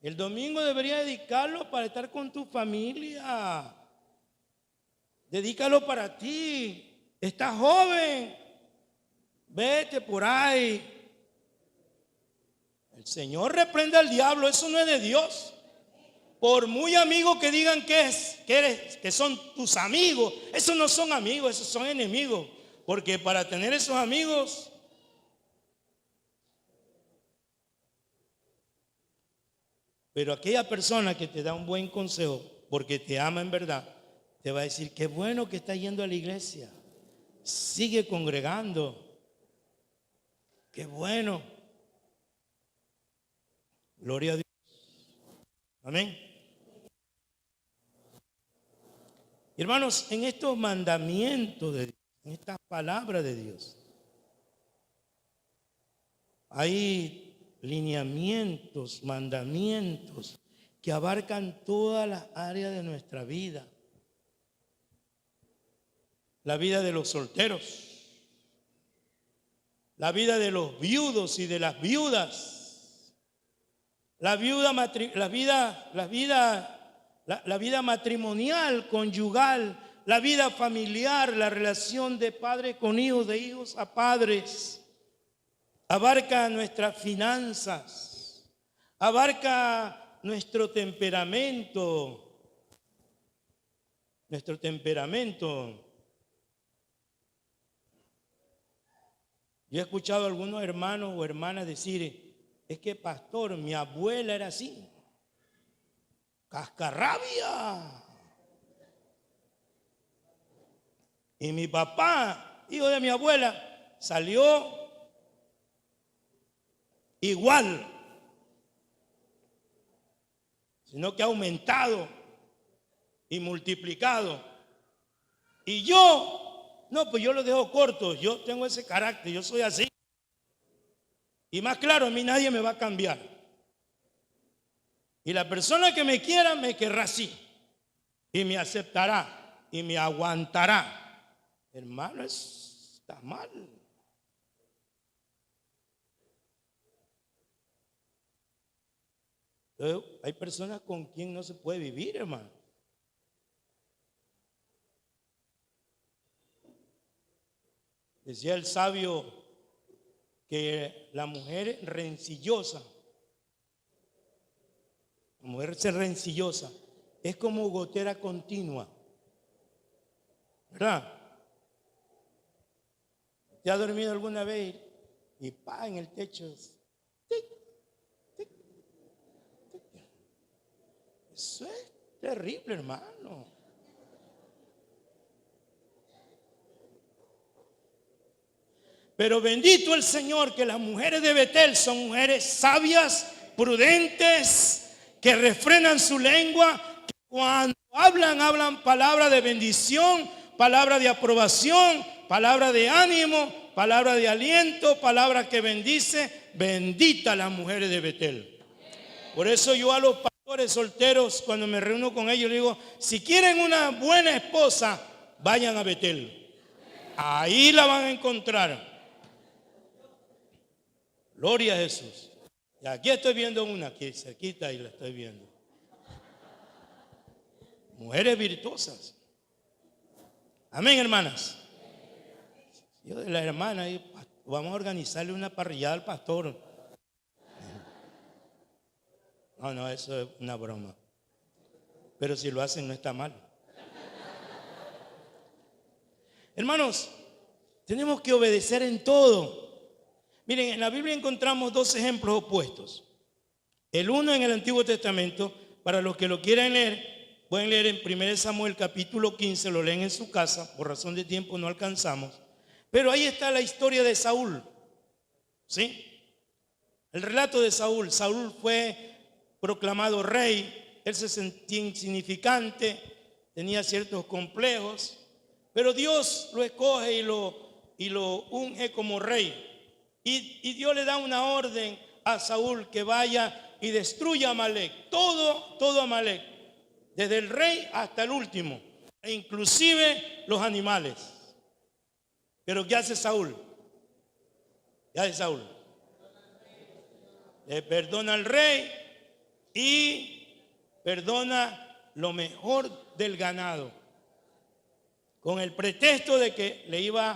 El domingo debería dedicarlo para estar con tu familia. Dedícalo para ti. Estás joven. Vete por ahí. El Señor reprende al diablo. Eso no es de Dios. Por muy amigos que digan que son tus amigos, esos no son amigos, esos son enemigos. Porque para tener esos amigos, pero aquella persona que te da un buen consejo porque te ama en verdad, te va a decir: qué bueno que estás yendo a la iglesia, sigue congregando, qué bueno. Gloria a Dios. Amén. Hermanos, en estos mandamientos de Dios, en estas palabras de Dios, hay lineamientos, mandamientos que abarcan todas las áreas de nuestra vida. La vida de los solteros, la vida de los viudos y de las viudas, la vida matrimonial, conyugal, la vida familiar, la relación de padres con hijos, de hijos a padres. Abarca nuestras finanzas, abarca nuestro temperamento. Yo he escuchado a algunos hermanos o hermanas decir: es que pastor, mi abuela era así. Cascarrabia. Y mi papá, hijo de mi abuela, salió igual, sino que ha aumentado y multiplicado. Y yo, no, pues yo lo dejo corto. Yo tengo ese carácter, yo soy así. Y más claro, a mí nadie me va a cambiar. Y la persona que me quiera me querrá así, y me aceptará y me aguantará. Hermano, está mal. Entonces, hay personas con quien no se puede vivir, hermano. Decía el sabio que la mujer rencillosa, la mujer rencillosa es como gotera continua, ¿verdad? ¿Te ha dormido alguna vez y pa en el techo? Tic, tic, tic? Eso es terrible, hermano. Pero bendito el Señor, que las mujeres de Betel son mujeres sabias, prudentes, que refrenan su lengua, que cuando hablan palabras de bendición, palabra de aprobación, palabra de ánimo, palabra de aliento, palabra que bendice. Bendita las mujeres de Betel. Por eso yo a los pastores solteros, cuando me reúno con ellos, les digo, si quieren una buena esposa, vayan a Betel. Ahí la van a encontrar. Gloria a Jesús. Y aquí estoy viendo una, aquí cerquita, y la estoy viendo. Mujeres virtuosas. Amén, hermanas. Yo de la hermana, vamos a organizarle una parrillada al pastor. No, eso es una broma. Pero si lo hacen no está mal. Hermanos, tenemos que obedecer en todo. Miren, en la Biblia encontramos dos ejemplos opuestos. El uno en el Antiguo Testamento, para los que lo quieran leer, pueden leer en 1 Samuel capítulo 15, lo leen en su casa, por razón de tiempo no alcanzamos. Pero ahí está la historia de Saúl, ¿sí? El relato de Saúl. Saúl fue proclamado rey, él se sentía insignificante, tenía ciertos complejos, pero Dios lo escoge y lo unge como rey. Y Dios le da una orden a Saúl que vaya y destruya a Amalek, todo Amalek, desde el rey hasta el último, e inclusive los animales. Pero ¿qué hace Saúl? ¿Qué hace Saúl? Le perdona al rey y perdona lo mejor del ganado, con el pretexto de que le iba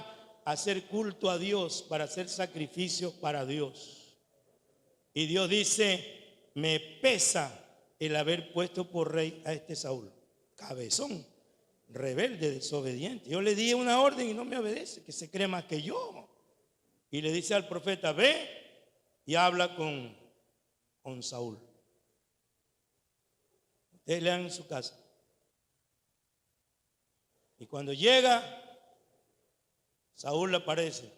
a hacer culto a Dios, para hacer sacrificios para Dios. Y Dios dice, me pesa el haber puesto por rey a este Saúl, cabezón, rebelde, desobediente. Yo le di una orden y no me obedece, que se cree más que yo. Y le dice al profeta, ve y habla con Saúl. Ustedes lean en su casa. Y cuando llega, Saúl le aparece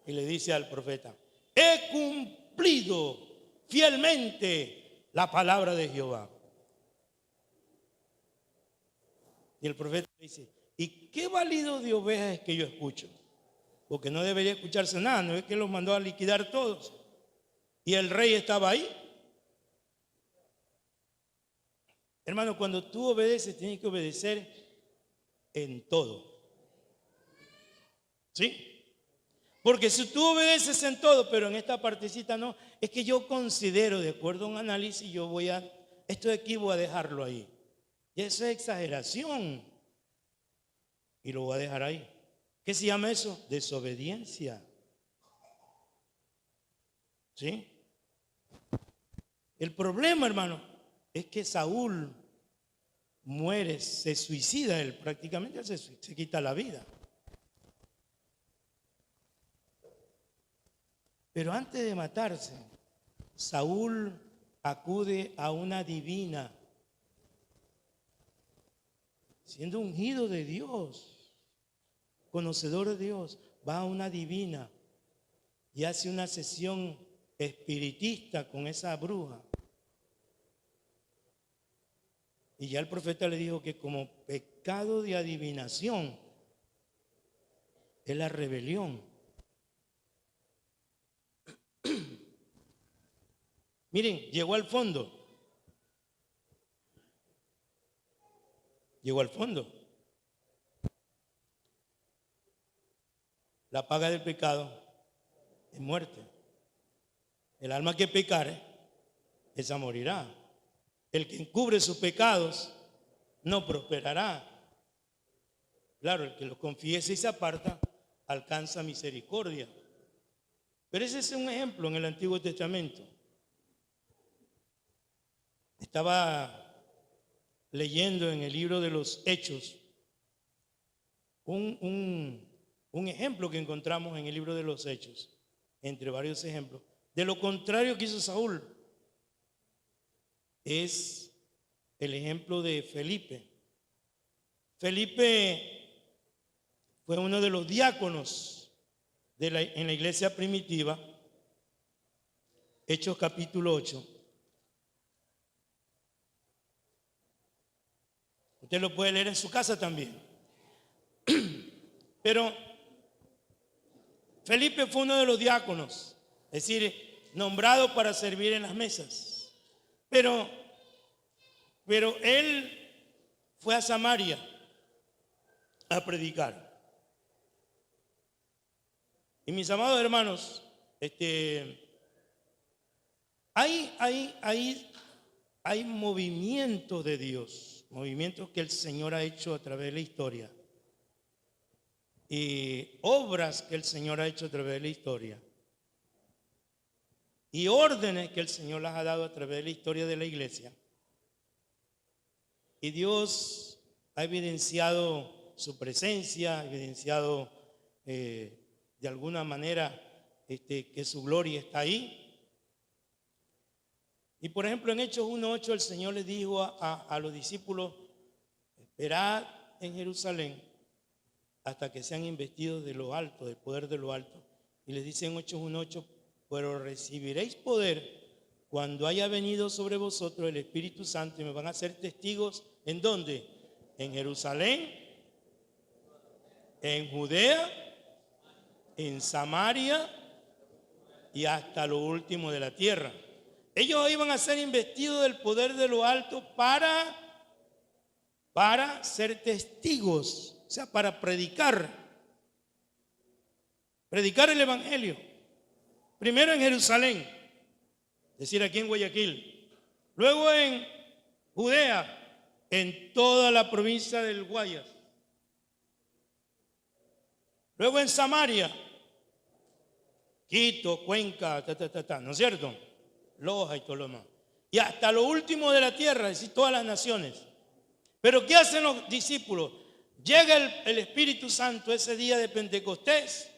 y le dice al profeta, he cumplido fielmente la palabra de Jehová. Y el profeta le dice, ¿y qué balido de ovejas es que yo escucho? Porque no debería escucharse nada, no es que los mandó a liquidar todos. Y el rey estaba ahí. Hermano, cuando tú obedeces, tienes que obedecer en todo. ¿Sí? Porque si tú obedeces en todo, pero en esta partecita no, es que yo considero, de acuerdo a un análisis, esto de aquí voy a dejarlo ahí. Y eso es exageración. Y lo voy a dejar ahí. ¿Qué se llama eso? Desobediencia. ¿Sí? El problema, hermano, es que Saúl muere, se suicida, él prácticamente se quita la vida. Pero antes de matarse, Saúl acude a una divina, siendo ungido de Dios, conocedor de Dios, va a una divina y hace una sesión espiritista con esa bruja. Y ya el profeta le dijo que como pecado de adivinación es la rebelión. Miren, llegó al fondo. Llegó al fondo. La paga del pecado es muerte. El alma que pecare, esa morirá. El que encubre sus pecados no prosperará. Claro, el que los confiese y se aparta alcanza misericordia. Pero ese es un ejemplo en el Antiguo Testamento. Estaba leyendo en el libro de los Hechos un ejemplo que encontramos en el libro de los Hechos, entre varios ejemplos, de lo contrario que hizo Saúl. Es el ejemplo de Felipe. Felipe fue uno de los diáconos en la iglesia primitiva. Hechos capítulo 8. Usted lo puede leer en su casa también. Pero Felipe fue uno de los diáconos, es decir, nombrado para servir en las mesas. Pero él fue a Samaria a predicar. Y mis amados hermanos, hay movimientos de Dios, movimientos que el Señor ha hecho a través de la historia. Y obras que el Señor ha hecho a través de la historia. Y órdenes que el Señor las ha dado a través de la historia de la iglesia. Y Dios ha evidenciado su presencia, ha evidenciado de alguna manera que su gloria está ahí. Y por ejemplo en Hechos 1:8 el Señor les dijo a los discípulos: esperad en Jerusalén hasta que sean investidos de lo alto, del poder de lo alto. Y les dice en Hechos 1:8: pero recibiréis poder cuando haya venido sobre vosotros el Espíritu Santo, y me van a ser testigos. ¿En dónde? En Jerusalén, en Judea, en Samaria y hasta lo último de la tierra. Ellos iban a ser investidos del poder de lo alto para ser testigos, o sea, para predicar el evangelio. Primero en Jerusalén, es decir, aquí en Guayaquil. Luego en Judea, en toda la provincia del Guayas. Luego en Samaria, Quito, Cuenca, ¿no es cierto? Loja y todo lo demás. Y hasta lo último de la tierra, es decir, todas las naciones. Pero ¿qué hacen los discípulos? Llega el Espíritu Santo ese día de Pentecostés,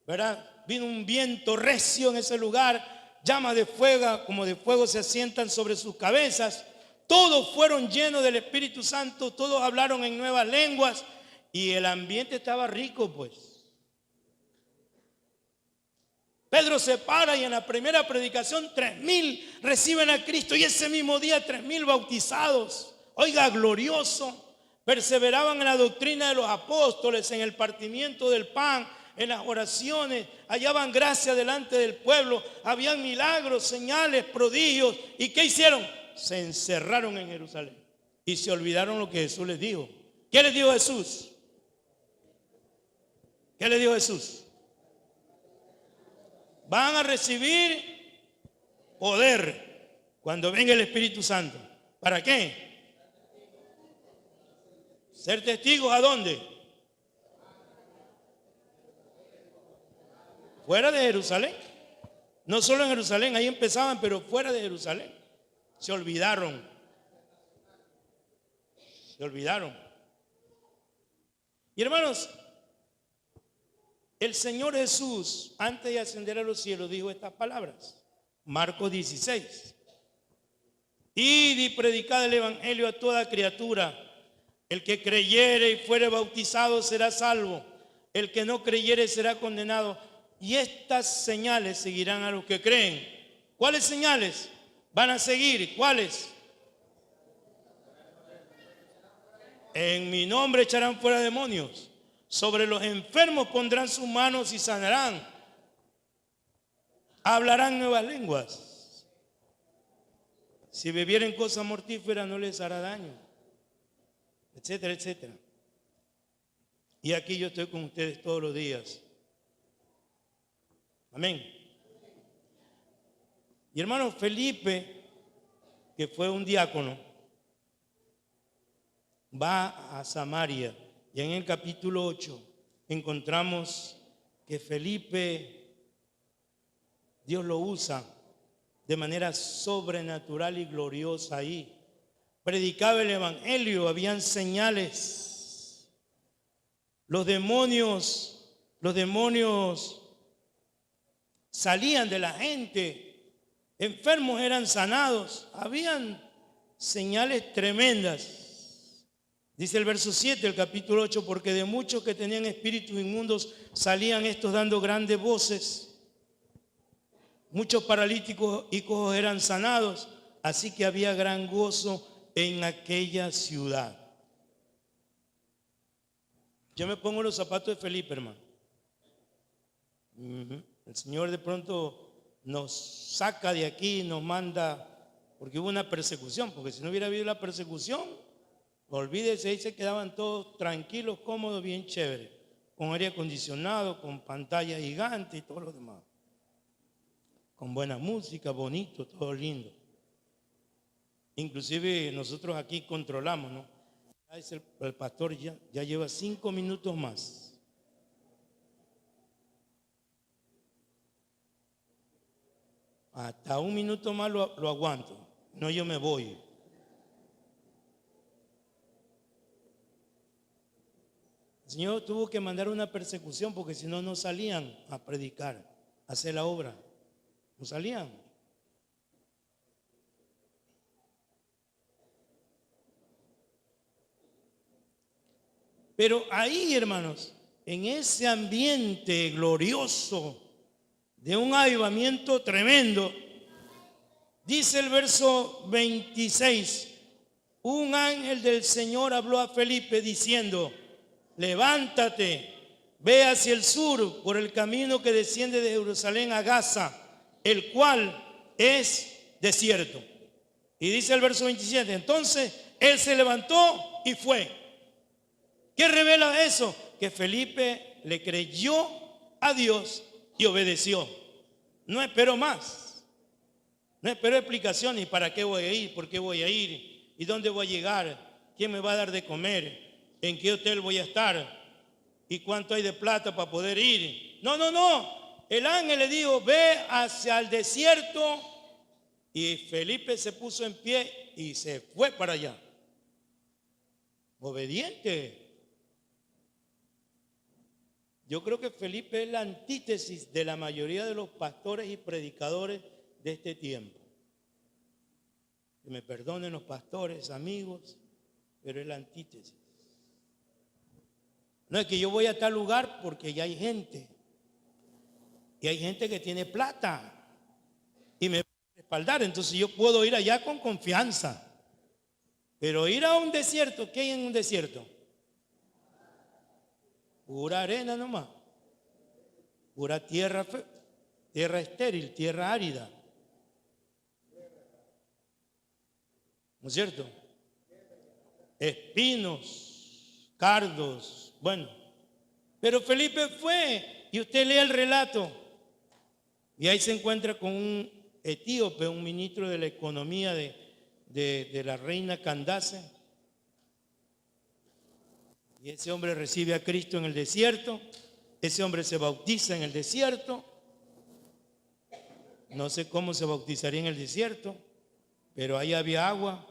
¿verdad? Vino un viento recio en ese lugar, llamas de fuego, como de fuego se asientan sobre sus cabezas. Todos fueron llenos del Espíritu Santo, todos hablaron en nuevas lenguas y el ambiente estaba rico, pues. Pedro se para y en la primera predicación 3,000 reciben a Cristo, y ese mismo día 3,000 bautizados. Oiga, glorioso. Perseveraban en la doctrina de los apóstoles, en el partimiento del pan, en las oraciones, hallaban gracia delante del pueblo, habían milagros, señales, prodigios. ¿Y qué hicieron? Se encerraron en Jerusalén y se olvidaron lo que Jesús les dijo. ¿Qué les dijo Jesús? ¿Qué les dijo Jesús? Van a recibir poder cuando venga el Espíritu Santo. ¿Para qué? ¿Ser testigos a dónde? Fuera de Jerusalén. No solo en Jerusalén, ahí empezaban, pero fuera de Jerusalén. Se olvidaron. Se olvidaron. Y hermanos, el Señor Jesús, antes de ascender a los cielos, dijo estas palabras. Marcos 16. Id y predicad el evangelio a toda criatura. El que creyere y fuere bautizado será salvo. El que no creyere será condenado. Y estas señales seguirán a los que creen. ¿Cuáles señales van a seguir? ¿Cuáles? En mi nombre echarán fuera demonios. Sobre los enfermos pondrán sus manos y sanarán. Hablarán nuevas lenguas. Si bebieren cosas mortíferas no les hará daño. Etcétera, etcétera. Y aquí yo estoy con ustedes todos los días. Amén. Y hermano Felipe, que fue un diácono, va a Samaria. Y en el capítulo 8 encontramos que Felipe, Dios lo usa de manera sobrenatural y gloriosa ahí. Predicaba el evangelio, habían señales. Los demonios salían de la gente, enfermos eran sanados, habían señales tremendas. Dice el verso 7 del capítulo 8, porque de muchos que tenían espíritus inmundos salían estos dando grandes voces. Muchos paralíticos y cojos eran sanados, así que había gran gozo en aquella ciudad. Yo me pongo los zapatos de Felipe, hermano. El Señor de pronto nos saca de aquí, nos manda, porque hubo una persecución, porque si no hubiera habido la persecución, olvídese, ahí se quedaban todos tranquilos, cómodos, bien chéveres, con aire acondicionado, con pantalla gigante y todo lo demás, con buena música, bonito, todo lindo. Inclusive nosotros aquí controlamos, ¿no? El pastor ya lleva 5 minutos más. Hasta 1 minuto más lo aguanto. No, yo me voy. El Señor tuvo que mandar una persecución porque si no, no salían a predicar, a hacer la obra. No salían. Pero ahí, hermanos, en ese ambiente glorioso de un avivamiento tremendo, dice el verso 26, un ángel del Señor habló a Felipe diciendo, levántate, ve hacia el sur por el camino que desciende de Jerusalén a Gaza, el cual es desierto. Y dice el verso 27, entonces él se levantó y fue. ¿Qué revela eso? Que Felipe le creyó a Dios y obedeció. No espero más. No espero explicaciones. ¿Para qué voy a ir? ¿Por qué voy a ir? ¿Y dónde voy a llegar? ¿Quién me va a dar de comer? ¿En qué hotel voy a estar? ¿Y cuánto hay de plata para poder ir? No, no, no. El ángel le dijo, ve hacia el desierto. Y Felipe se puso en pie y se fue para allá. Obediente. Yo creo que Felipe es la antítesis de la mayoría de los pastores y predicadores de este tiempo. Que me perdonen los pastores, amigos, pero es la antítesis. No es que yo voy a tal lugar porque ya hay gente. Y hay gente que tiene plata. Y me va a respaldar. Entonces yo puedo ir allá con confianza. Pero ir a un desierto, ¿qué hay en un desierto? Pura arena nomás, pura tierra estéril, tierra árida. ¿No es cierto? Espinos, cardos, bueno. Pero Felipe fue, y usted lee el relato, y ahí se encuentra con un etíope, un ministro de la economía de la reina Candace. Y ese hombre recibe a Cristo en el desierto. Ese hombre se bautiza en el desierto. No sé cómo se bautizaría en el desierto, pero ahí había agua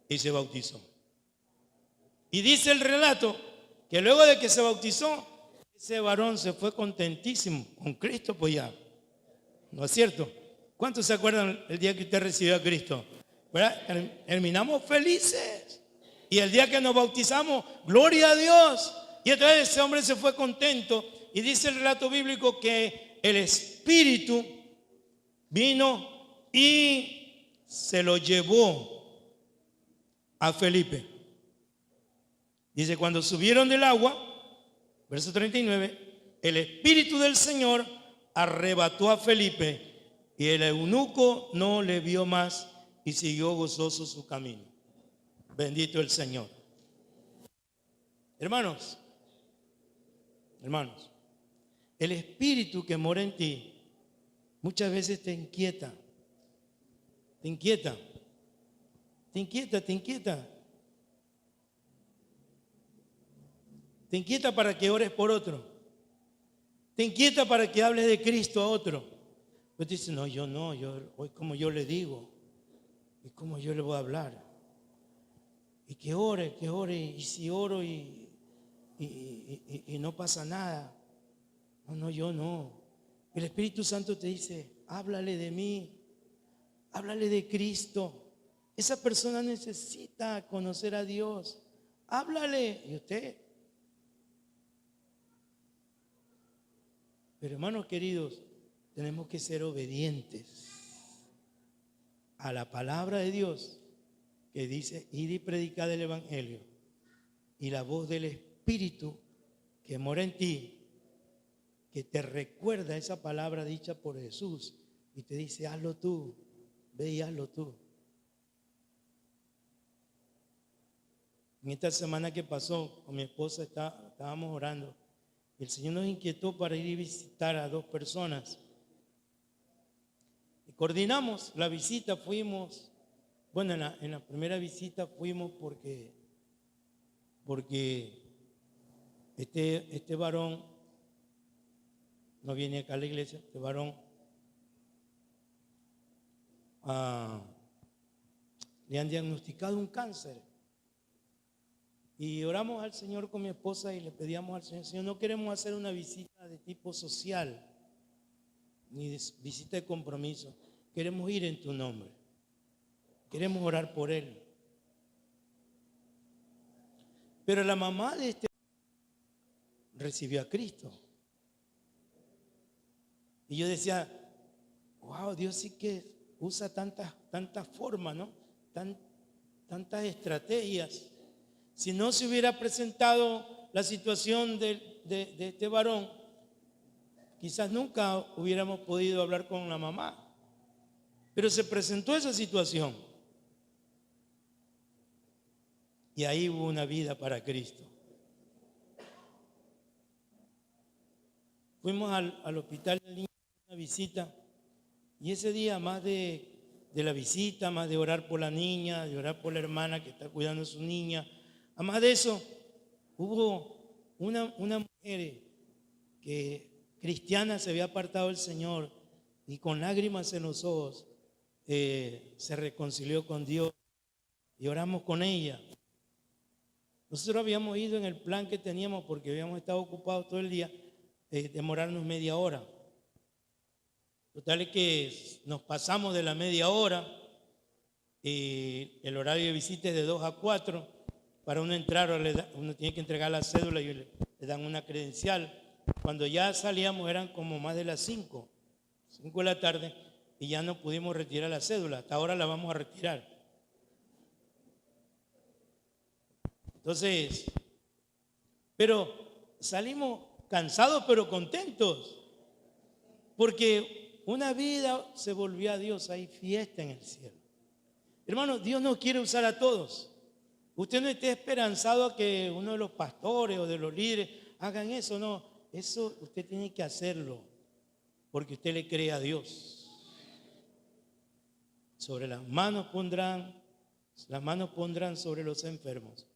y se bautizó. Y dice el relato que luego de que se bautizó, ese varón se fue contentísimo con Cristo, pues ya. ¿No es cierto? ¿Cuántos se acuerdan el día que usted recibió a Cristo? ¿Verdad? Terminamos felices. Y el día que nos bautizamos, gloria a Dios. Y entonces ese hombre se fue contento. Y dice el relato bíblico que el Espíritu vino y se lo llevó a Felipe. Dice, cuando subieron del agua, verso 39, el Espíritu del Señor arrebató a Felipe y el eunuco no le vio más y siguió gozoso su camino. Bendito el Señor. Hermanos, el espíritu que mora en ti muchas veces te inquieta. Te inquieta. Te inquieta, te inquieta. Te inquieta para que ores por otro. Te inquieta para que hables de Cristo a otro. Pues dices, no, hoy como yo le digo, y como yo le voy a hablar. Y que ore, y si oro y no pasa nada. No, yo no. El Espíritu Santo te dice, háblale de mí, háblale de Cristo. Esa persona necesita conocer a Dios. Háblale. Y usted. Pero hermanos queridos, tenemos que ser obedientes a la palabra de Dios que dice, id y predicad el Evangelio. Y la voz del Espíritu que mora en ti, que te recuerda esa palabra dicha por Jesús y te dice, hazlo tú, ve y hazlo tú. En esta semana que pasó, con mi esposa estábamos orando. El Señor nos inquietó para ir y visitar a 2 personas. Y coordinamos la visita, fuimos. Bueno, en la primera visita fuimos porque este varón no viene acá a la iglesia. Este varón le han diagnosticado un cáncer. Y oramos al Señor con mi esposa y le pedíamos al Señor, Señor, no queremos hacer una visita de tipo social, ni de visita de compromiso. Queremos ir en tu nombre. Queremos orar por él. Pero la mamá de este recibió a Cristo. Y yo decía, wow, Dios sí que usa tantas formas, ¿no? Tantas estrategias. Si no se hubiera presentado la situación de este varón, quizás nunca hubiéramos podido hablar con la mamá. Pero se presentó esa situación. Y ahí hubo una vida para Cristo. Fuimos al hospital de niños, una visita. Y ese día, más de la visita, más de orar por la niña, de orar por la hermana que está cuidando a su niña, además de eso, hubo una mujer que cristiana se había apartado del Señor y con lágrimas en los ojos se reconcilió con Dios y oramos con ella. Nosotros habíamos ido en el plan que teníamos porque habíamos estado ocupados todo el día, demorarnos media hora. Total es que nos pasamos de la media hora, el horario de visita es de 2 a 4. Para uno entrar, uno tiene que entregar la cédula y le dan una credencial. Cuando ya salíamos eran como más de las 5 de la tarde y ya no pudimos retirar la cédula. Hasta ahora la vamos a retirar. Entonces, pero salimos cansados pero contentos. Porque una vida se volvió a Dios, hay fiesta en el cielo. Hermanos, Dios no quiere usar a todos. Usted no esté esperanzado a que uno de los pastores o de los líderes hagan eso, no. Eso usted tiene que hacerlo porque usted le cree a Dios. Las manos pondrán sobre los enfermos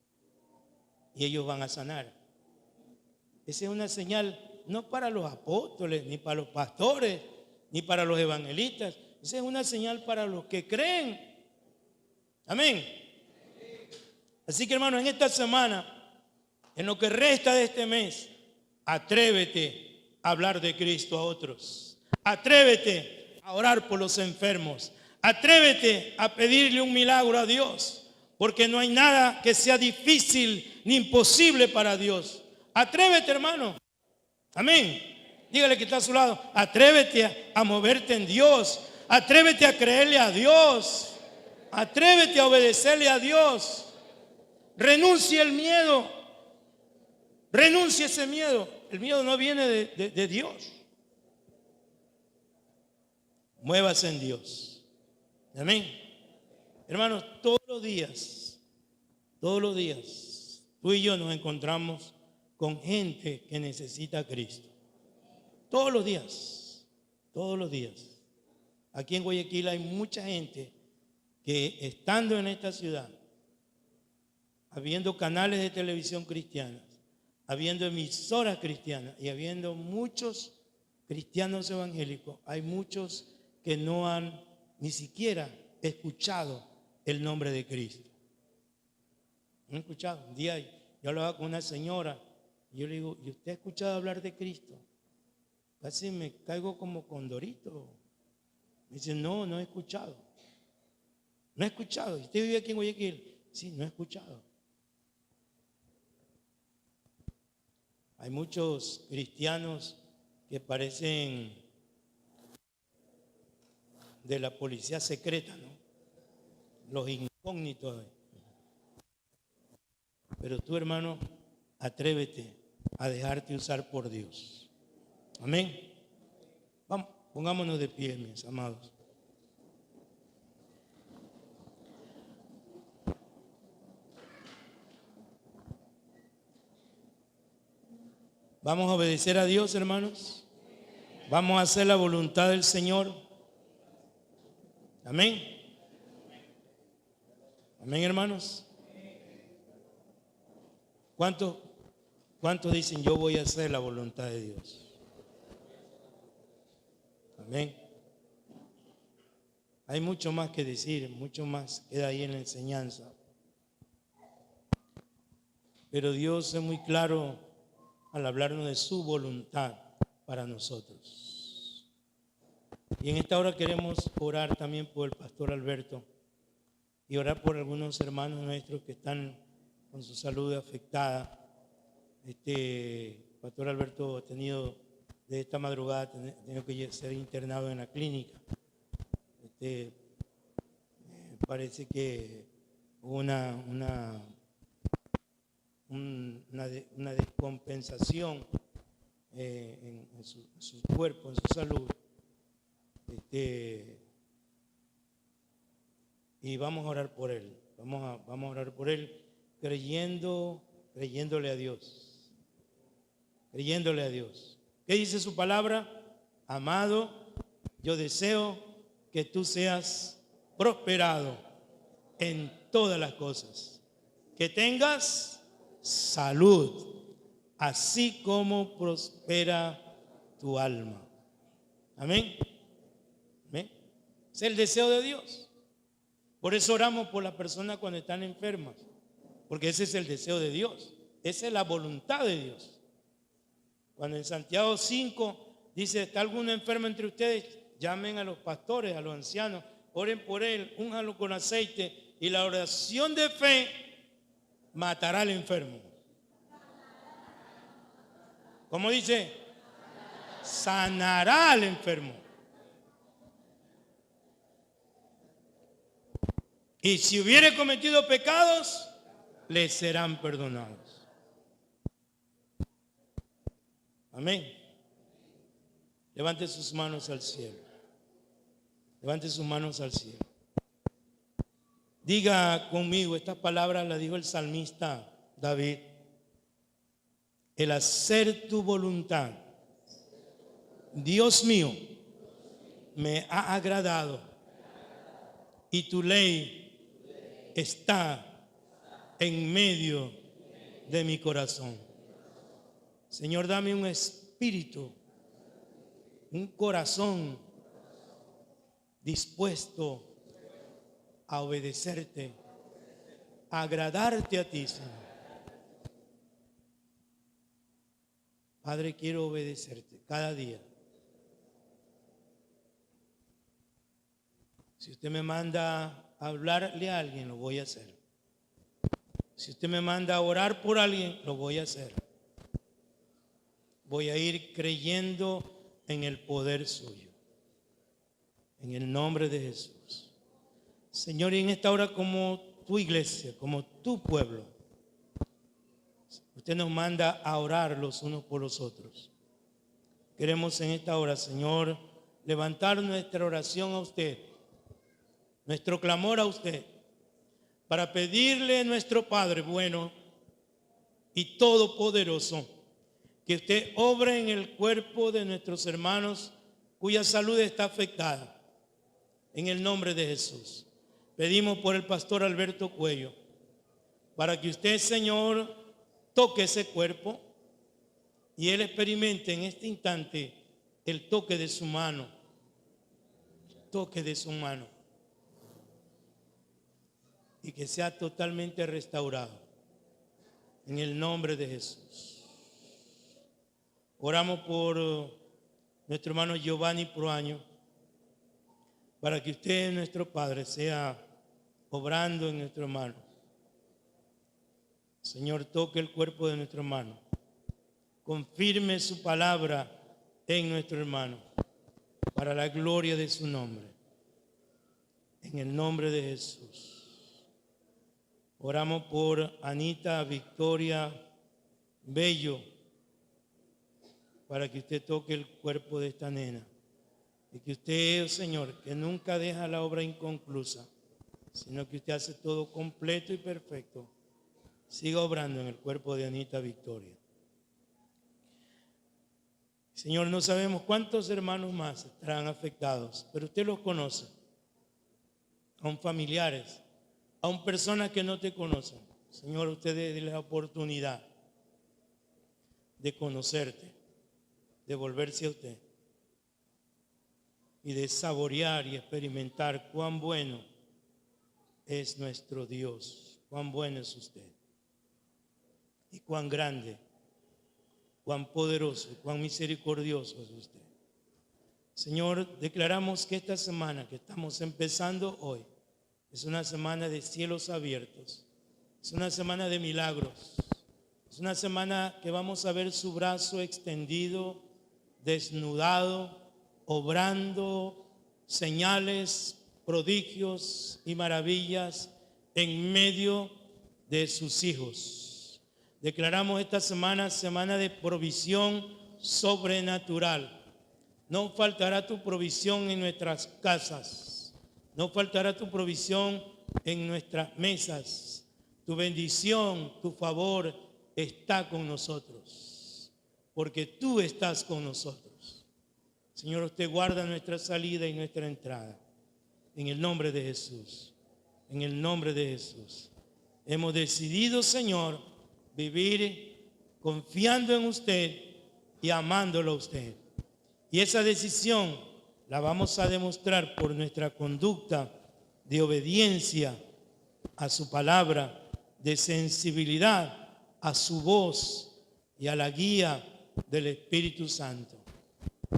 y ellos van a sanar. Esa es una señal no para los apóstoles, ni para los pastores, ni para los evangelistas. Esa es una señal para los que creen. Amén. Así que, hermano, en esta semana, en lo que resta de este mes, atrévete a hablar de Cristo a otros. Atrévete a orar por los enfermos. Atrévete a pedirle un milagro a Dios, porque no hay nada que sea difícil ni imposible para Dios. Atrévete, hermano. Amén. Dígale que está a su lado. Atrévete a moverte en Dios. Atrévete a creerle a Dios. Atrévete a obedecerle a Dios. Renuncia el miedo. Renuncia ese miedo. El miedo no viene de Dios. Muévase en Dios. Amén. Hermanos, todos los días, tú y yo nos encontramos con gente que necesita a Cristo. Todos los días. Aquí en Guayaquil hay mucha gente que estando en esta ciudad, habiendo canales de televisión cristianas, habiendo emisoras cristianas y habiendo muchos cristianos evangélicos, hay muchos que no han ni siquiera escuchado el nombre de Cristo. ¿No han escuchado? Un día yo hablaba con una señora y yo le digo, ¿y usted ha escuchado hablar de Cristo? Casi me caigo como condorito. Me dice, no he escuchado. No he escuchado. ¿Usted vive aquí en Guayaquil? Sí, no he escuchado. Hay muchos cristianos que parecen de la policía secreta, ¿no? Los incógnitos. Pero tú, hermano, atrévete a dejarte usar por Dios. Amén. Vamos, pongámonos de pie, mis amados. Vamos a obedecer a Dios, hermanos. Vamos a hacer la voluntad del Señor. Amén. Amén, hermanos. ¿Cuántos dicen yo voy a hacer la voluntad de Dios? Amén. Hay mucho más que decir, mucho más queda ahí en la enseñanza. Pero Dios es muy claro al hablarnos de su voluntad para nosotros. Y en esta hora queremos orar también por el pastor Alberto y orar por algunos hermanos nuestros que están con su salud afectada. Pastor Alberto ha tenido de esta madrugada tenido que ser internado en la clínica. Parece que hubo una descompensación en su cuerpo, en su salud. Y vamos a orar por él. Vamos a orar por él creyéndole a Dios. Creyéndole a Dios. ¿Qué dice su palabra? Amado, yo deseo que tú seas prosperado en todas las cosas. Que tengas salud, así como prospera tu alma. Amén. Amén. Es el deseo de Dios. Por eso oramos por las personas cuando están enfermas, porque ese es el deseo de Dios. Esa es la voluntad de Dios. Cuando en Santiago 5 dice, ¿está alguno enfermo entre ustedes? Llamen a los pastores, a los ancianos, oren por él, únjanlo con aceite, y la oración de fe matará al enfermo. ¿Cómo dice? Sanará al enfermo. Y si hubiere cometido pecados, le serán perdonados. Amén. Levante sus manos al cielo. Levante sus manos al cielo. Diga conmigo, estas palabras las dijo el salmista David. El hacer tu voluntad, Dios mío, me ha agradado, y tu ley está en medio de mi corazón. Señor, dame un espíritu, un corazón dispuesto a obedecerte, a agradarte a ti, Señor. Padre, quiero obedecerte cada día. Si usted me manda a hablarle a alguien, lo voy a hacer. Si usted me manda a orar por alguien, lo voy a hacer. Voy a ir creyendo en el poder suyo. En el nombre de Jesús. Señor, y en esta hora como tu iglesia, como tu pueblo, usted nos manda a orar los unos por los otros. Queremos en esta hora, Señor, levantar nuestra oración a usted, nuestro clamor a usted, para pedirle a nuestro Padre bueno y todopoderoso que usted obre en el cuerpo de nuestros hermanos cuya salud está afectada. En el nombre de Jesús. Pedimos por el pastor Alberto Cuello, para que usted, Señor, toque ese cuerpo y él experimente en este instante el toque de su mano. El toque de su mano. Y que sea totalmente restaurado. En el nombre de Jesús. Oramos por nuestro hermano Giovanni Proaño, para que usted, nuestro Padre, sea obrando en nuestro hermano. Señor, toque el cuerpo de nuestro hermano. Confirme su palabra en nuestro hermano, para la gloria de su nombre. En el nombre de Jesús. Oramos por Anita Victoria Bello, para que usted toque el cuerpo de esta nena. Y que usted, Señor, que nunca deja la obra inconclusa, sino que usted hace todo completo y perfecto, siga obrando en el cuerpo de Anita Victoria. Señor, no sabemos cuántos hermanos más estarán afectados, pero usted los conoce. Aún familiares, aún personas que no te conocen. Señor, usted dé la oportunidad de conocerte, de volverse a usted y de saborear y experimentar cuán bueno es nuestro Dios, cuán bueno es usted y cuán grande, cuán poderoso, cuán misericordioso es usted. Señor, declaramos que esta semana que estamos empezando hoy es una semana de cielos abiertos, es una semana de milagros, es una semana que vamos a ver su brazo extendido, desnudado, obrando señales, prodigios y maravillas en medio de sus hijos. Declaramos esta semana de provisión sobrenatural. No faltará tu provisión en nuestras casas, no faltará tu provisión en nuestras mesas. Tu bendición, tu favor está con nosotros, porque tú estás con nosotros. Señor, usted guarda nuestra salida y nuestra entrada. En el nombre de Jesús, en el nombre de Jesús. Hemos decidido, Señor, vivir confiando en usted y amándolo a usted. Y esa decisión la vamos a demostrar por nuestra conducta de obediencia a su palabra, de sensibilidad a su voz y a la guía del Espíritu Santo.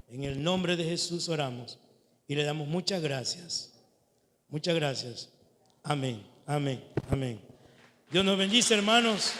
En el nombre de Jesús oramos y le damos muchas gracias. Muchas gracias. Amén, amén, amén. Dios nos bendice, hermanos.